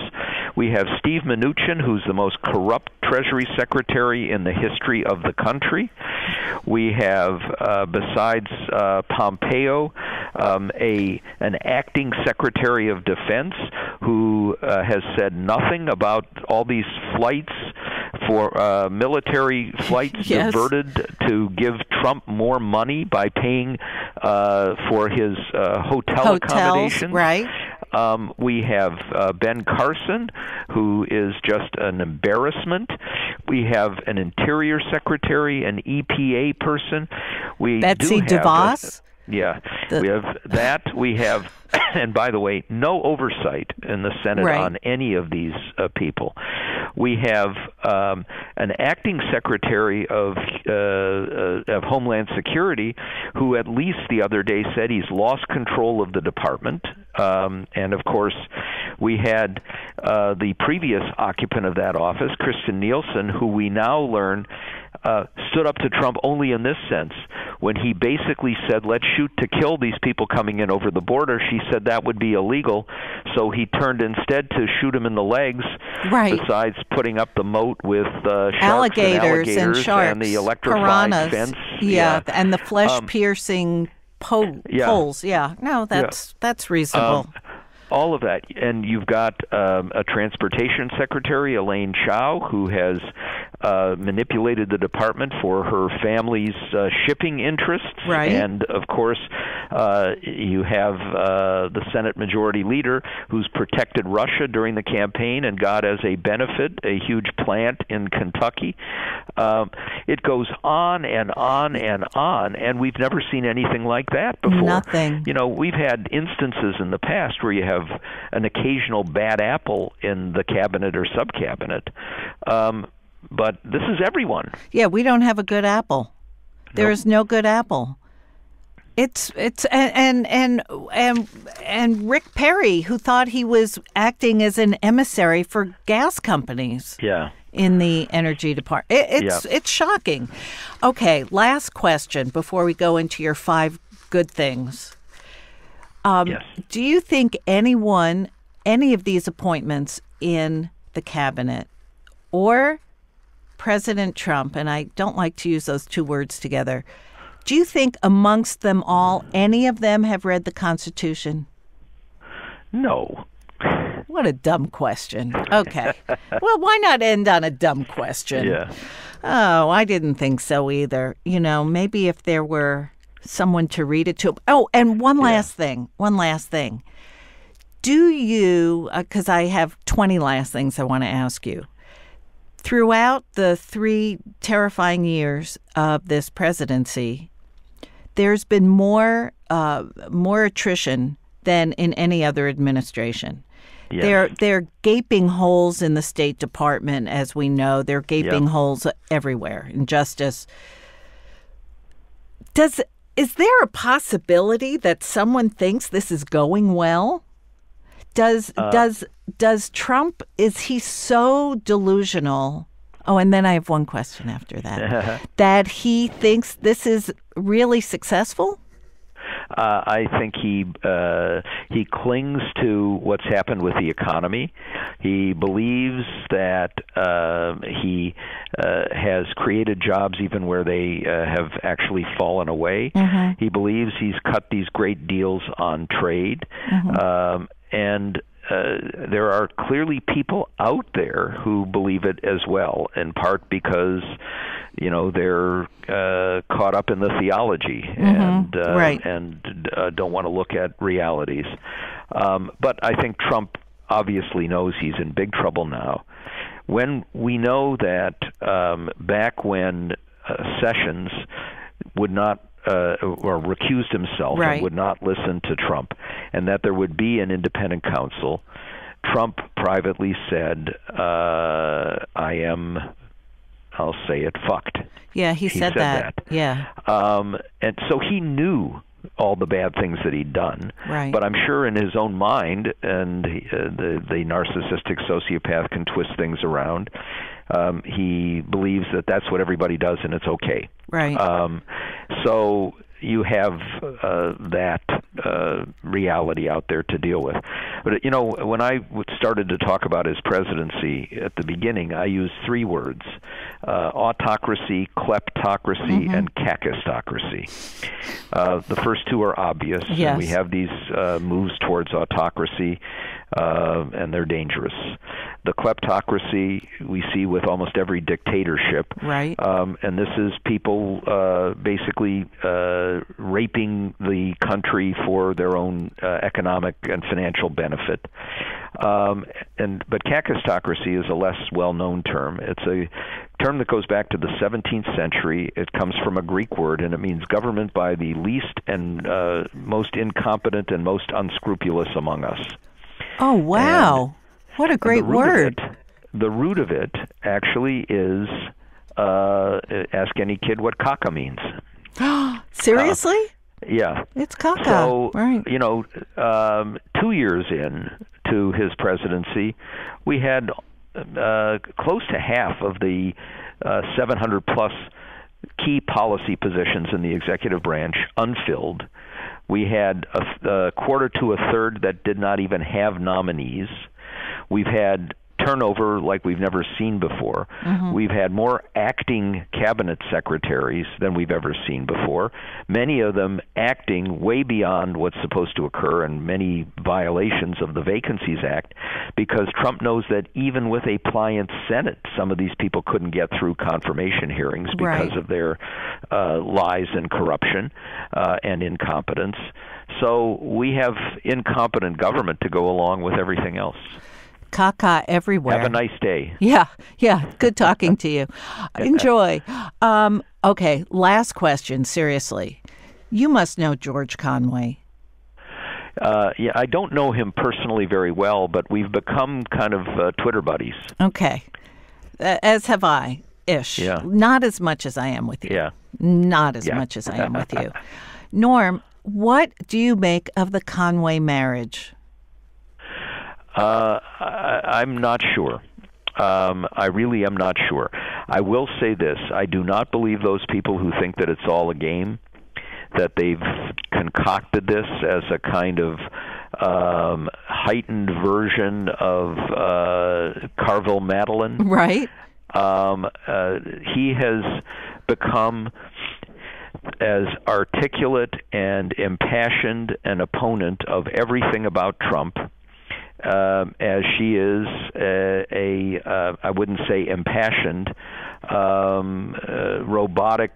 [SPEAKER 3] We have Steve Mnuchin, who's the most corrupt Treasury Secretary in the history of the country. We have, besides Pompeo, an acting Secretary of Defense who has said nothing about all these flights for military flights
[SPEAKER 2] yes.
[SPEAKER 3] diverted to give Trump more money by paying for his hotel accommodations.
[SPEAKER 2] Right.
[SPEAKER 3] We have Ben Carson, who is just an embarrassment. We have an Interior Secretary, an EPA person.
[SPEAKER 2] Betsy DeVos.
[SPEAKER 3] We have that. We have, and by the way, no oversight in the Senate
[SPEAKER 2] right.
[SPEAKER 3] on any of these people. We have an acting Secretary of Homeland Security who at least the other day said he's lost control of the department. And, of course, we had the previous occupant of that office, Kristen Nielsen, who we now learn stood up to Trump only in this sense. When he basically said, let's shoot to kill these people coming in over the border, she said that would be illegal. So he turned instead to shoot him in the legs,
[SPEAKER 2] right.
[SPEAKER 3] besides putting up the moat with
[SPEAKER 2] alligators and sharks,
[SPEAKER 3] and the electrified
[SPEAKER 2] piranhas.
[SPEAKER 3] fence.
[SPEAKER 2] Yeah, and the flesh-piercing poles. Yeah, no, that's reasonable.
[SPEAKER 3] all of that. And you've got a transportation secretary, Elaine Chao, who has manipulated the department for her family's shipping interests.
[SPEAKER 2] Right.
[SPEAKER 3] And, of course, you have the Senate Majority Leader who's protected Russia during the campaign and got as a benefit a huge plant in Kentucky. It goes on and on and on, and we've never seen anything like that before.
[SPEAKER 2] Nothing.
[SPEAKER 3] You know, we've had instances in the past where you have an occasional bad apple in the cabinet or sub-cabinet, but this is everyone.
[SPEAKER 2] Yeah, we don't have a good apple. There is no good apple. It's and Rick Perry, who thought he was acting as an emissary for gas companies.
[SPEAKER 3] Yeah.
[SPEAKER 2] In the energy department. It's shocking. Okay, last question before we go into your 5 good things.
[SPEAKER 3] Yes.
[SPEAKER 2] Do you think any of these appointments in the cabinet or President Trump, and I don't like to use those two words together, do you think amongst them all, any of them have read the Constitution?
[SPEAKER 3] No.
[SPEAKER 2] What a dumb question. Okay. Well, why not end on a dumb question?
[SPEAKER 3] Yeah.
[SPEAKER 2] Oh, I didn't think so either. You know, maybe if there were someone to read it to. Oh, and one last thing. Do you, because I have 20 last things I want to ask you. Throughout the 3 terrifying years of this presidency, there's been more attrition than in any other administration.
[SPEAKER 3] Yes.
[SPEAKER 2] There are gaping holes in the State Department, as we know. There are gaping holes everywhere in justice. Is there a possibility that someone thinks this is going well? Does Trump, is he so delusional? Oh, and then I have one question after that. That he thinks this is really successful?
[SPEAKER 3] I think he clings to what's happened with the economy. He believes that he has created jobs even where they have actually fallen away. Mm-hmm. He believes he's cut these great deals on trade. Mm-hmm. And there are clearly people out there who believe it as well, in part because, you know, they're caught up in the theology and don't want to look at realities. But I think Trump obviously knows he's in big trouble now. When we know that back when Sessions would not or recused himself and would not listen to Trump, and that there would be an independent counsel, Trump privately said, I am, I'll say it, fucked.
[SPEAKER 2] Yeah, he said that. Yeah.
[SPEAKER 3] And so he knew all the bad things that he'd done.
[SPEAKER 2] Right.
[SPEAKER 3] But I'm sure in his own mind, and the narcissistic sociopath can twist things around, he believes that that's what everybody does and it's okay.
[SPEAKER 2] Right.
[SPEAKER 3] So you have that reality out there to deal with. But, you know, when I started to talk about his presidency at the beginning, I used 3 words: autocracy, kleptocracy, and kakistocracy. The first 2 are obvious.
[SPEAKER 2] Yes.
[SPEAKER 3] And we have these moves towards autocracy, and they're dangerous. The kleptocracy we see with almost every dictatorship.
[SPEAKER 2] Right.
[SPEAKER 3] And this is people basically raping the country for their own economic and financial benefit. But kakistocracy is a less well-known term. It's a term that goes back to the 17th century. It comes from a Greek word, and it means government by the least and most incompetent and most unscrupulous among us.
[SPEAKER 2] Oh, wow. And what a great word.
[SPEAKER 3] The root of it actually is, ask any kid what caca means.
[SPEAKER 2] Seriously?
[SPEAKER 3] Yeah.
[SPEAKER 2] It's caca.
[SPEAKER 3] So,
[SPEAKER 2] right.
[SPEAKER 3] You know, 2 years in to his presidency, we had close to half of the 700-plus key policy positions in the executive branch unfilled. We had a quarter to a third that did not even have nominees. We've had turnover like we've never seen before. We've had more acting cabinet secretaries than we've ever seen before, many of them acting way beyond what's supposed to occur, and many violations of the Vacancies Act, because Trump knows that even with a pliant Senate, some of these people couldn't get through confirmation hearings because of their lies and corruption and incompetence. So we have incompetent government to go along with everything else.
[SPEAKER 2] Caca everywhere.
[SPEAKER 3] Have a nice day.
[SPEAKER 2] Yeah. Good talking to you. Enjoy. Okay, last question, seriously. You must know George Conway.
[SPEAKER 3] Yeah, I don't know him personally very well, but we've become kind of Twitter buddies.
[SPEAKER 2] Okay. As have I, ish.
[SPEAKER 3] Yeah.
[SPEAKER 2] Not as much as I am with you.
[SPEAKER 3] Yeah.
[SPEAKER 2] Not as much as I am with you. Norm, what do you make of the Conway marriage?
[SPEAKER 3] I'm not sure. I really am not sure. I will say this. I do not believe those people who think that it's all a game, that they've concocted this as a kind of heightened version of Carville Madeline.
[SPEAKER 2] Right.
[SPEAKER 3] He has become as articulate and impassioned an opponent of everything about Trump as she is I wouldn't say impassioned, robotic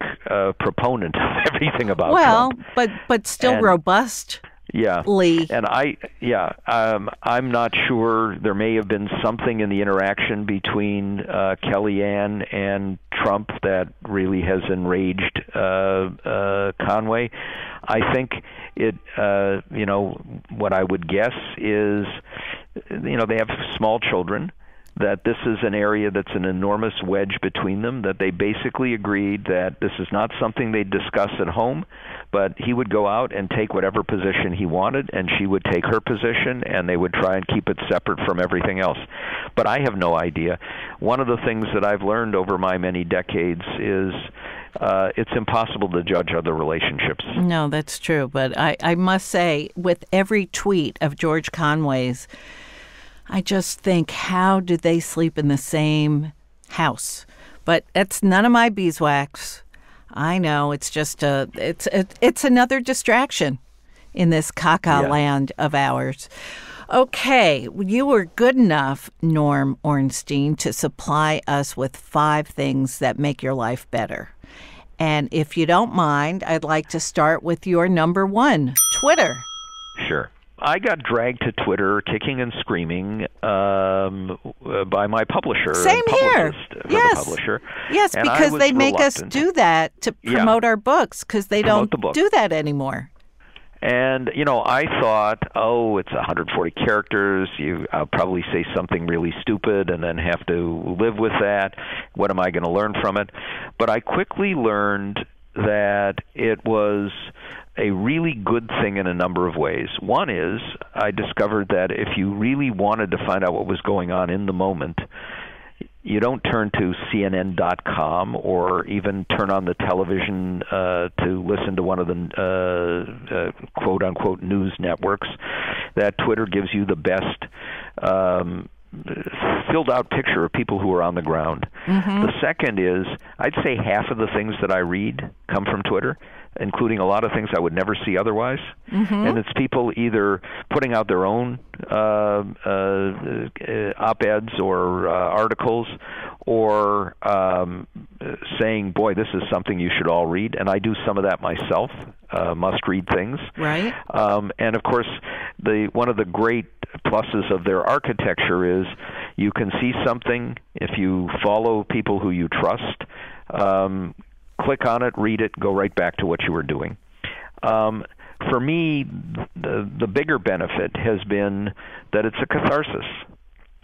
[SPEAKER 3] proponent of everything about Trump.
[SPEAKER 2] Well, but still robust.
[SPEAKER 3] Yeah,
[SPEAKER 2] Lee.
[SPEAKER 3] And I'm not sure. There may have been something in the interaction between Kellyanne and Trump that really has enraged Conway. I think it. What I would guess is, they have small children, that this is an area that's an enormous wedge between them, that they basically agreed that this is not something they'd discuss at home, but he would go out and take whatever position he wanted, and she would take her position, and they would try and keep it separate from everything else. But I have no idea. One of the things that I've learned over my many decades is it's impossible to judge other relationships.
[SPEAKER 2] No, that's true. But I must say, with every tweet of George Conway's, I just think, how do they sleep in the same house? But it's none of my beeswax. I know, it's just it's another distraction in this caca land of ours. Okay, you were good enough, Norm Ornstein, to supply us with 5 things that make your life better. And if you don't mind, I'd like to start with your number 1, Twitter.
[SPEAKER 3] Sure. I got dragged to Twitter kicking and screaming by my publisher.
[SPEAKER 2] Same here. Yes.
[SPEAKER 3] The publisher.
[SPEAKER 2] Yes,
[SPEAKER 3] and
[SPEAKER 2] because they make us do that to promote our books, because they don't do that anymore.
[SPEAKER 3] And, I thought, it's 140 characters. I'll probably say something really stupid and then have to live with that. What am I going to learn from it? But I quickly learned that it was a really good thing in a number of ways. One is, I discovered that if you really wanted to find out what was going on in the moment, you don't turn to CNN.com or even turn on the television to listen to one of the quote-unquote news networks. That Twitter gives you the best filled-out picture of people who are on the ground. Mm-hmm. The second is, I'd say half of the things that I read come from Twitter, including a lot of things I would never see otherwise. Mm-hmm. And it's people either putting out their own op-eds or articles, or saying, boy, this is something you should all read. And I do some of that myself, must-read things.
[SPEAKER 2] Right.
[SPEAKER 3] And, of course, one of the great pluses of their architecture is you can see something if you follow people who you trust. Click on it, read it, go right back to what you were doing. For me, the bigger benefit has been that it's a catharsis.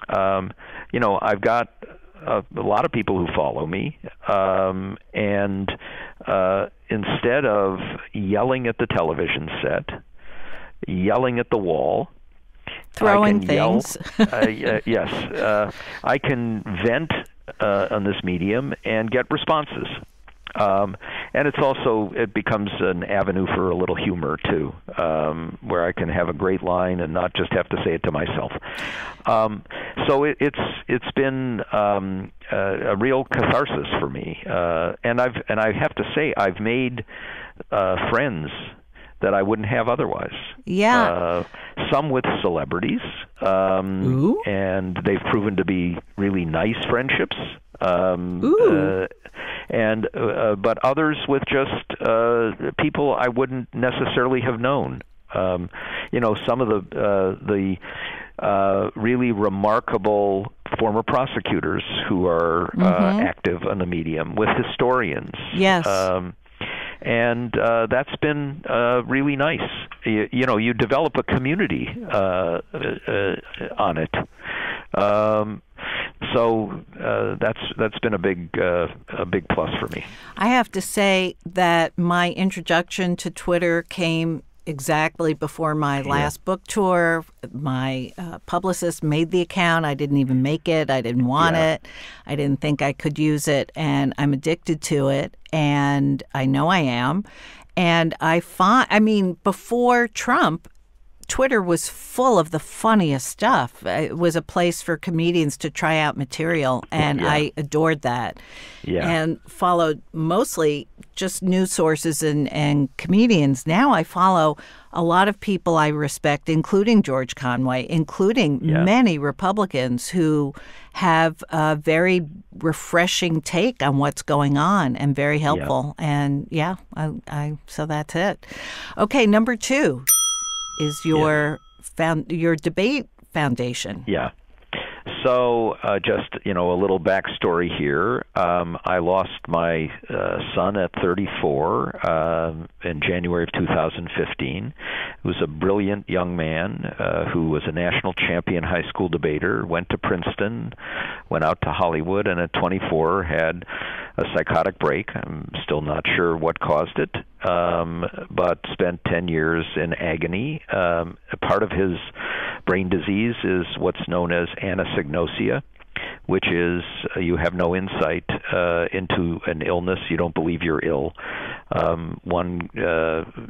[SPEAKER 3] I've got a lot of people who follow me, and instead of yelling at the television set, yelling at the wall,
[SPEAKER 2] throwing things.
[SPEAKER 3] I can vent on this medium and get responses. And it becomes an avenue for a little humor too, where I can have a great line and not just have to say it to myself. So it's been a real catharsis for me, and I have to say I've made friends that I wouldn't have otherwise.
[SPEAKER 2] Yeah.
[SPEAKER 3] Some with celebrities, and they've proven to be really nice friendships. But others with just people I wouldn't necessarily have known. Some of the really remarkable former prosecutors who are active on the medium, with historians.
[SPEAKER 2] Yes.
[SPEAKER 3] And that's been really nice. You develop a community on it. So that's been a big plus for me.
[SPEAKER 2] I have to say that my introduction to Twitter came exactly before my last book tour. My publicist made the account. I didn't even make it. I didn't want it. I didn't think I could use it, and I'm addicted to it, and I know I am. And before Trump, Twitter was full of the funniest stuff. It was a place for comedians to try out material, and I adored that. Yeah. And followed mostly just news sources and comedians. Now I follow a lot of people I respect, including George Conway, including many Republicans who have a very refreshing take on what's going on and very helpful. And so that's it. Okay, number 2 is your debate foundation. Yeah.
[SPEAKER 3] So just, a little backstory here. I lost my son at 34 in January of 2015. He was a brilliant young man who was a national champion high school debater, went to Princeton, went out to Hollywood, and at 24 had a psychotic break. I'm still not sure what caused it, but spent 10 years in agony. Part of his brain disease is what's known as anosognosia, which is you have no insight into an illness. You don't believe you're ill. One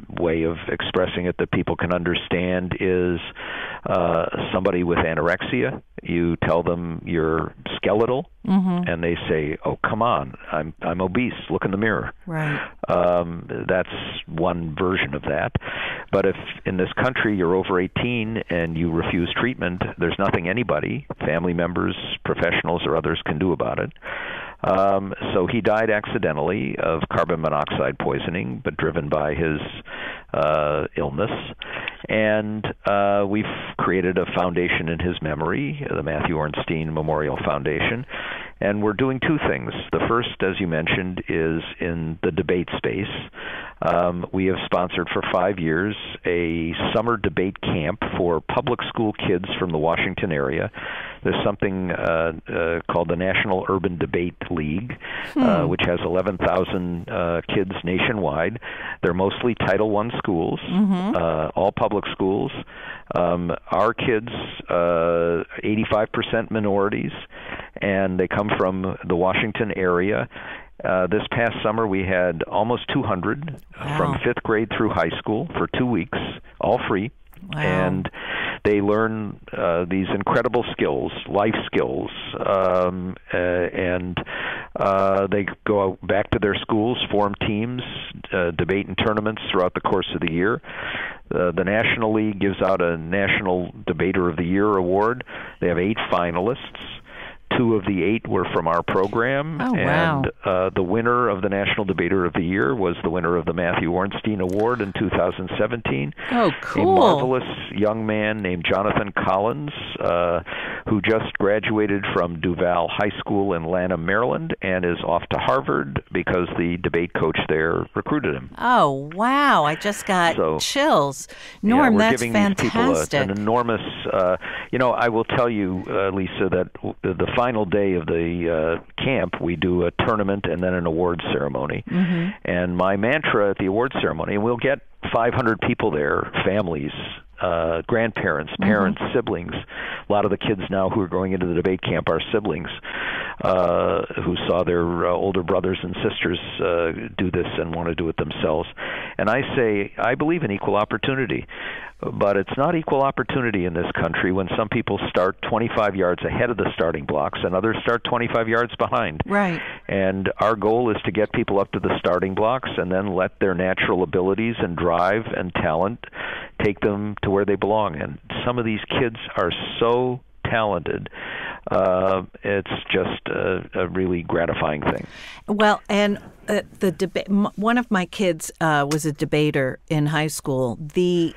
[SPEAKER 3] way of expressing it that people can understand is somebody with anorexia. You tell them you're skeletal, and they say, "Oh, come on, I'm obese. Look in the mirror."
[SPEAKER 2] Right.
[SPEAKER 3] That's one version of that. But if in this country you're over 18 and you refuse treatment, there's nothing anybody, family members, professionals, or others can do about it. So he died accidentally of carbon monoxide poisoning, but driven by his illness. And we've created a foundation in his memory, the Matthew Ornstein Memorial Foundation. And we're doing two things. The first, as you mentioned, is in the debate space. We have sponsored for 5 years a summer debate camp for public school kids from the Washington area. There's something called the National Urban Debate League, which has 11,000 kids nationwide. They're mostly Title I schools, all public schools. Our kids, 85% minorities, and they come from the Washington area. This past summer, we had almost 200 from 5th grade through high school for 2 weeks, all free.
[SPEAKER 2] Wow.
[SPEAKER 3] And they learn these incredible skills, life skills, and they go back to their schools, form teams, debate in tournaments throughout the course of the year. The National League gives out a National Debater of the Year award. They have 8 finalists. 2 of the 8 were from our program, and the winner of the National Debater of the Year was the winner of the Matthew Ornstein Award in 2017.
[SPEAKER 2] Oh, cool.
[SPEAKER 3] A marvelous young man named Jonathan Collins, who just graduated from Duval High School in Lanham, Maryland, and is off to Harvard because the debate coach there recruited him.
[SPEAKER 2] Oh, wow. I just got chills. Norm,
[SPEAKER 3] we're
[SPEAKER 2] that's
[SPEAKER 3] giving
[SPEAKER 2] fantastic.
[SPEAKER 3] These people an enormous, I will tell you, Lisa, that the final day of the camp, we do a tournament and then an awards ceremony. And my mantra at the awards ceremony, and we'll get 500 people there, families, grandparents, parents, siblings. A lot of the kids now who are going into the debate camp are siblings who saw their older brothers and sisters do this and want to do it themselves. And I say, I believe in equal opportunity. But it's not equal opportunity in this country when some people start 25 yards ahead of the starting blocks and others start 25 yards behind.
[SPEAKER 2] Right.
[SPEAKER 3] And our goal is to get people up to the starting blocks and then let their natural abilities and drive and talent take them to where they belong. And some of these kids are so talented. It's just a really gratifying thing.
[SPEAKER 2] Well, and the debate. One of my kids was a debater in high school. The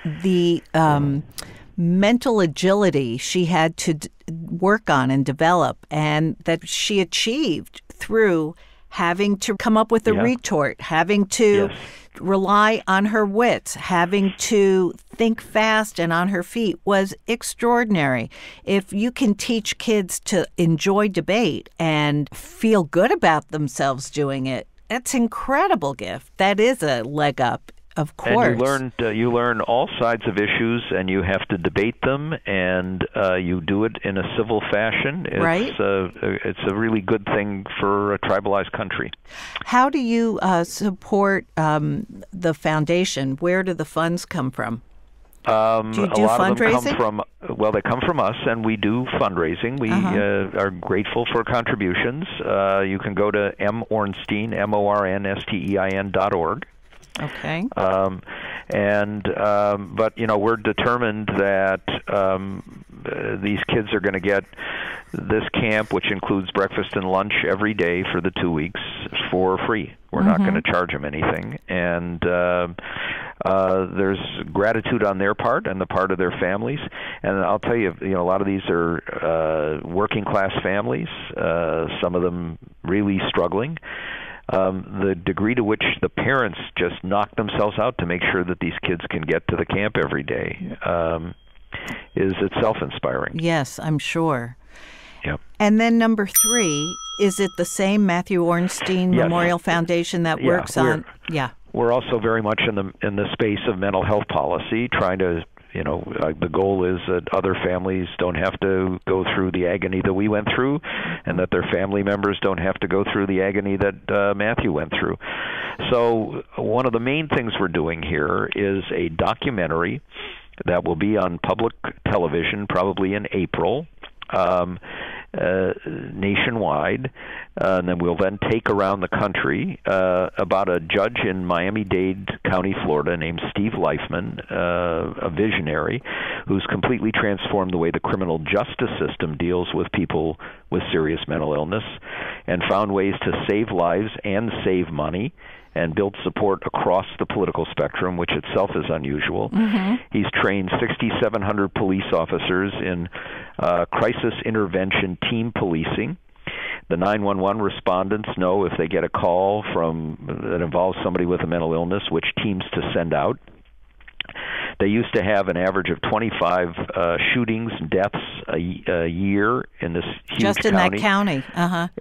[SPEAKER 2] mental agility she had to work on and develop, and that she achieved through having to come up with a retort, having to rely on her wits, having to think fast and on her feet was extraordinary. If you can teach kids to enjoy debate and feel good about themselves doing it, that's an incredible gift. That is a leg up. Of course.
[SPEAKER 3] And you learn all sides of issues, and you have to debate them, and you do it in a civil fashion. It's a really good thing for a tribalized country.
[SPEAKER 2] How do you support the foundation? Where do the funds come from? Do you do
[SPEAKER 3] a lot
[SPEAKER 2] fundraising?
[SPEAKER 3] of them they come from us, and we do fundraising. We are grateful for contributions. You can go to Ornstein, MORNSTEIN.org.
[SPEAKER 2] Okay.
[SPEAKER 3] But we're determined that these kids are going to get this camp, which includes breakfast and lunch every day for the 2 weeks, for free. We're not going to charge them anything, and there's gratitude on their part and the part of their families. And I'll tell you, a lot of these are working class families. Some of them really struggling. The degree to which the parents just knock themselves out to make sure that these kids can get to the camp every day is itself inspiring.
[SPEAKER 2] Yes, I'm sure.
[SPEAKER 3] Yep.
[SPEAKER 2] And then number 3, is it the same Matthew Ornstein Memorial Foundation that works on?
[SPEAKER 3] We're also very much in the space of mental health policy, trying to. The goal is that other families don't have to go through the agony that we went through, and that their family members don't have to go through the agony that Matthew went through. So one of the main things we're doing here is a documentary that will be on public television probably in April, nationwide, and then we'll then take around the country about a judge in Miami-Dade County, Florida, named Steve Leifman, a visionary who's completely transformed the way the criminal justice system deals with people with serious mental illness and found ways to save lives and save money and build support across the political spectrum, which itself is unusual. He's trained 6,700 police officers in crisis intervention team policing. The 911 respondents know if they get a call that involves somebody with a mental illness, which teams to send out. They used to have an average of 25 shootings, deaths a year in this huge county.
[SPEAKER 2] Just in that county.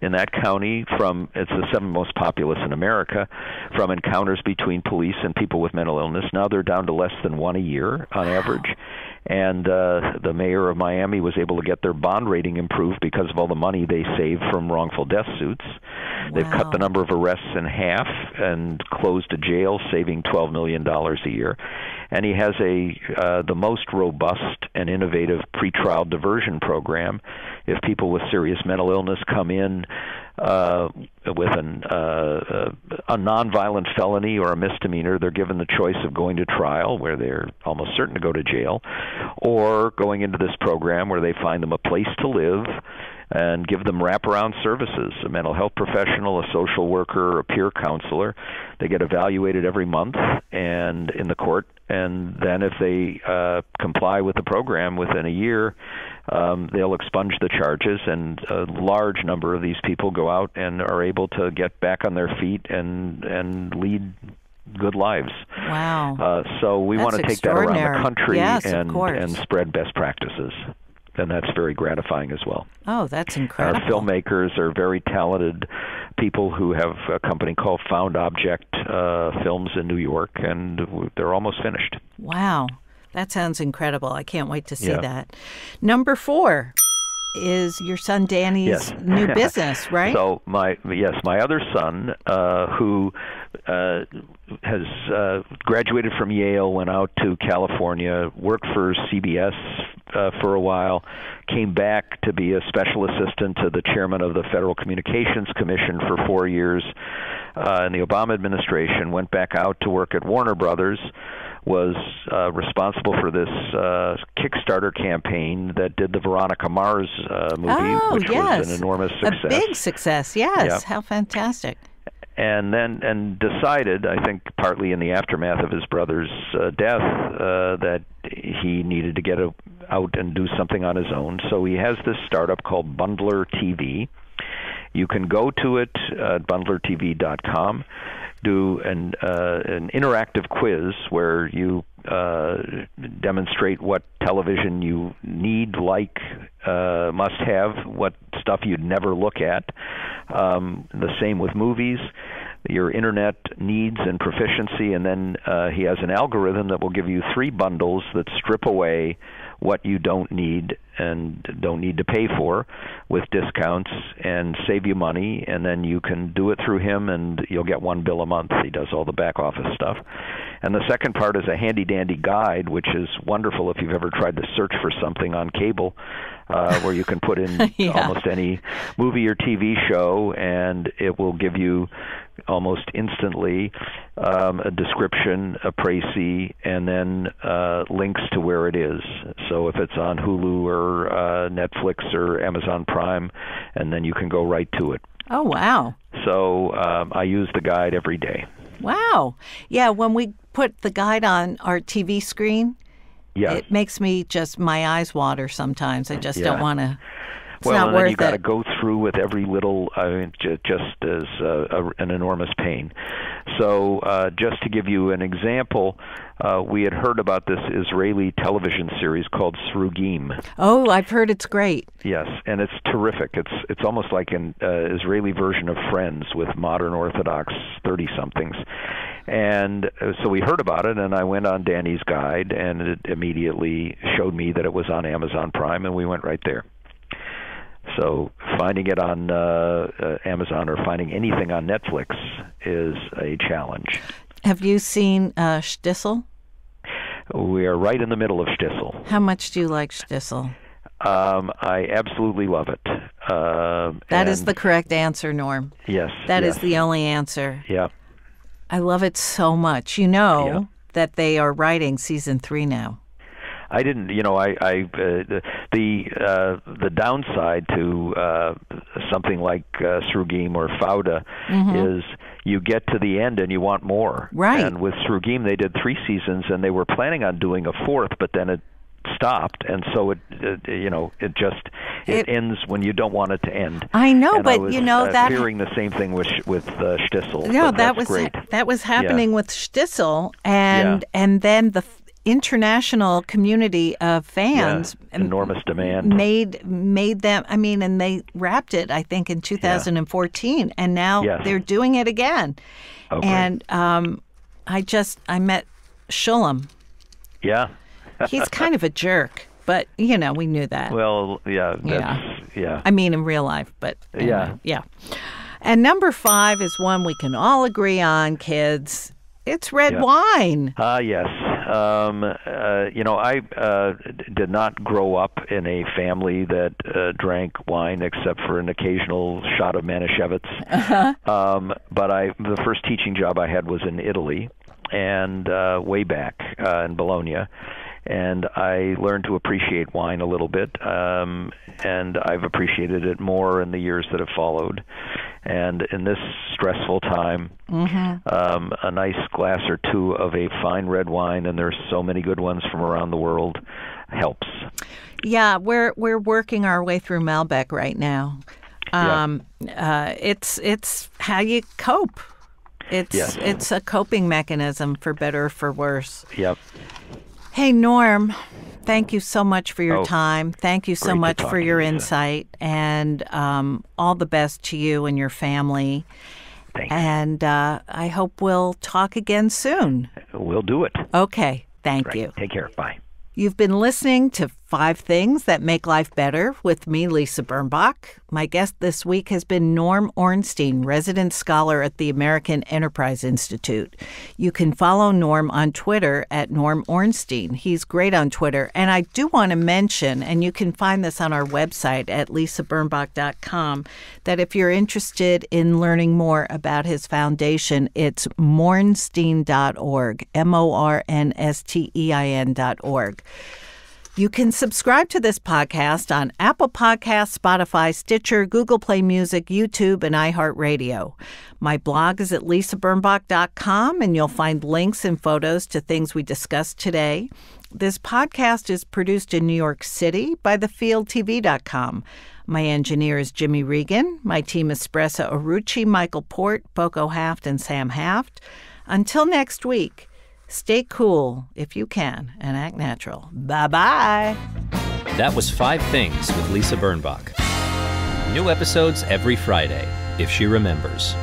[SPEAKER 3] In that county, it's the 7th most populous in America, from encounters between police and people with mental illness. Now they're down to less than 1 a year on average. And the mayor of Miami was able to get their bond rating improved because of all the money they saved from wrongful death suits. They've cut the number of arrests in half and closed a jail, saving $12 million a year. And he has the most robust and innovative pretrial diversion program. If people with serious mental illness come in with a nonviolent felony or a misdemeanor, they're given the choice of going to trial, where they're almost certain to go to jail, or going into this program where they find them a place to live and give them wraparound services, a mental health professional, a social worker, a peer counselor. They get evaluated every month and in the court, and then if they comply with the program within a year, they'll expunge the charges, and a large number of these people go out and are able to get back on their feet and lead good lives.
[SPEAKER 2] Wow.
[SPEAKER 3] So we want to take that around the country and spread best practices. And that's very gratifying as well.
[SPEAKER 2] Oh, that's incredible.
[SPEAKER 3] Our filmmakers are very talented people who have a company called Found Object Films in New York, and they're almost finished.
[SPEAKER 2] Wow. That sounds incredible. I can't wait to see
[SPEAKER 3] Yeah.
[SPEAKER 2] that. Number 4 is your son Danny's
[SPEAKER 3] Yes.
[SPEAKER 2] new business, right?
[SPEAKER 3] So my other son, who has graduated from Yale, went out to California, worked for CBS for a while, came back to be a special assistant to the chairman of the Federal Communications Commission for 4 years in the Obama administration, went back out to work at Warner Brothers, was responsible for this Kickstarter campaign that did the Veronica Mars movie, which was an enormous success.
[SPEAKER 2] A big success, yes.
[SPEAKER 3] Yeah.
[SPEAKER 2] How fantastic.
[SPEAKER 3] And decided, I think partly in the aftermath of his brother's death, that he needed to get out and do something on his own. So he has this startup called Bundler TV. You can go to it at bundlertv.com, do an interactive quiz where you demonstrate what television you need, must have, what stuff you'd never look at. The same with movies, your internet needs and proficiency, and then he has an algorithm that will give you 3 bundles that strip away what you don't need and don't need to pay for with discounts and save you money, and then you can do it through him and you'll get 1 bill a month. He does all the back office stuff. And the second part is a handy-dandy guide, which is wonderful if you've ever tried to search for something on cable, where you can put in almost any movie or TV show, and it will give you almost instantly a description, a précis, and then links to where it is. So if it's on Hulu or Netflix or Amazon Prime, and then you can go right to it.
[SPEAKER 2] Oh, wow.
[SPEAKER 3] So I use the guide every day.
[SPEAKER 2] Wow. Yeah, when we put the guide on our TV screen, it makes me my eyes water sometimes. I just don't want to.
[SPEAKER 3] Well, and then you got to go through with every little, just as an enormous pain. So just to give you an example, we had heard about this Israeli television series called Srugim.
[SPEAKER 2] Oh, I've heard it's great.
[SPEAKER 3] Yes, and it's terrific. It's almost like an Israeli version of Friends with modern Orthodox 30-somethings. And so we heard about it, and I went on Danny's guide, and it immediately showed me that it was on Amazon Prime, and we went right there. So finding it on Amazon or finding anything on Netflix is a challenge.
[SPEAKER 2] Have you seen Shtisel?
[SPEAKER 3] We are right in the middle of Shtisel.
[SPEAKER 2] How much do you like Shtisel?
[SPEAKER 3] I absolutely love it.
[SPEAKER 2] That is the correct answer, Norm.
[SPEAKER 3] Yes.
[SPEAKER 2] That is the only answer.
[SPEAKER 3] Yeah.
[SPEAKER 2] I love it so much. That they are writing season 3 now.
[SPEAKER 3] I didn't, the downside to something like Srugim or Fauda is you get to the end and you want more.
[SPEAKER 2] Right.
[SPEAKER 3] And with Srugim, they did 3 seasons, and they were planning on doing a 4th, but then it stopped, and so it ends when you don't want it to end.
[SPEAKER 2] I know,
[SPEAKER 3] and
[SPEAKER 2] but
[SPEAKER 3] I was, hearing the same thing with Shtisel.
[SPEAKER 2] No,
[SPEAKER 3] that's great.
[SPEAKER 2] That was happening with Shtisel, and then the international community of fans,
[SPEAKER 3] enormous demand,
[SPEAKER 2] made them. I mean, and they wrapped it, I think, in 2014, and now they're doing it again.
[SPEAKER 3] Okay.
[SPEAKER 2] And I met Shulam.
[SPEAKER 3] Yeah.
[SPEAKER 2] He's kind of a jerk, but we knew that.
[SPEAKER 3] Well, yeah.
[SPEAKER 2] I mean, in real life, but anyway, yeah. And number 5 is one we can all agree on, kids. It's red wine.
[SPEAKER 3] Yes. I did not grow up in a family that drank wine except for an occasional shot of Manischewitz. But the first teaching job I had was in Italy, and way back in Bologna. And I learned to appreciate wine a little bit, and I've appreciated it more in the years that have followed. And in this stressful time, a nice glass or 2 of a fine red wine, and there's so many good ones from around the world, helps. Yeah,
[SPEAKER 2] we're working our way through Malbec right now. It's how you cope. It's a coping mechanism, for better or for worse.
[SPEAKER 3] Yep.
[SPEAKER 2] Hey, Norm, thank you so much for your time. Thank you so much for your insight, and all the best to you and your family.
[SPEAKER 3] Thanks.
[SPEAKER 2] And I hope we'll talk again soon.
[SPEAKER 3] We'll do it.
[SPEAKER 2] Okay. Thank you.
[SPEAKER 3] Take care. Bye.
[SPEAKER 2] You've been listening to 5 Things That Make Life Better with me, Lisa Birnbach. My guest this week has been Norm Ornstein, resident scholar at the American Enterprise Institute. You can follow Norm on Twitter at Norm Ornstein. He's great on Twitter. And I do want to mention, and you can find this on our website at lisabirnbach.com, that if you're interested in learning more about his foundation, it's mornstein.org, mornstein.org. You can subscribe to this podcast on Apple Podcasts, Spotify, Stitcher, Google Play Music, YouTube, and iHeartRadio. My blog is at lisabirnbach.com, and you'll find links and photos to things we discussed today. This podcast is produced in New York City by thefieldtv.com. My engineer is Jimmy Regan. My team is Spressa Arucci, Michael Port, Boko Haft, and Sam Haft. Until next week, stay cool if you can and act natural. Bye-bye.
[SPEAKER 1] That was 5 Things with Lisa Birnbach. New episodes every Friday, if she remembers.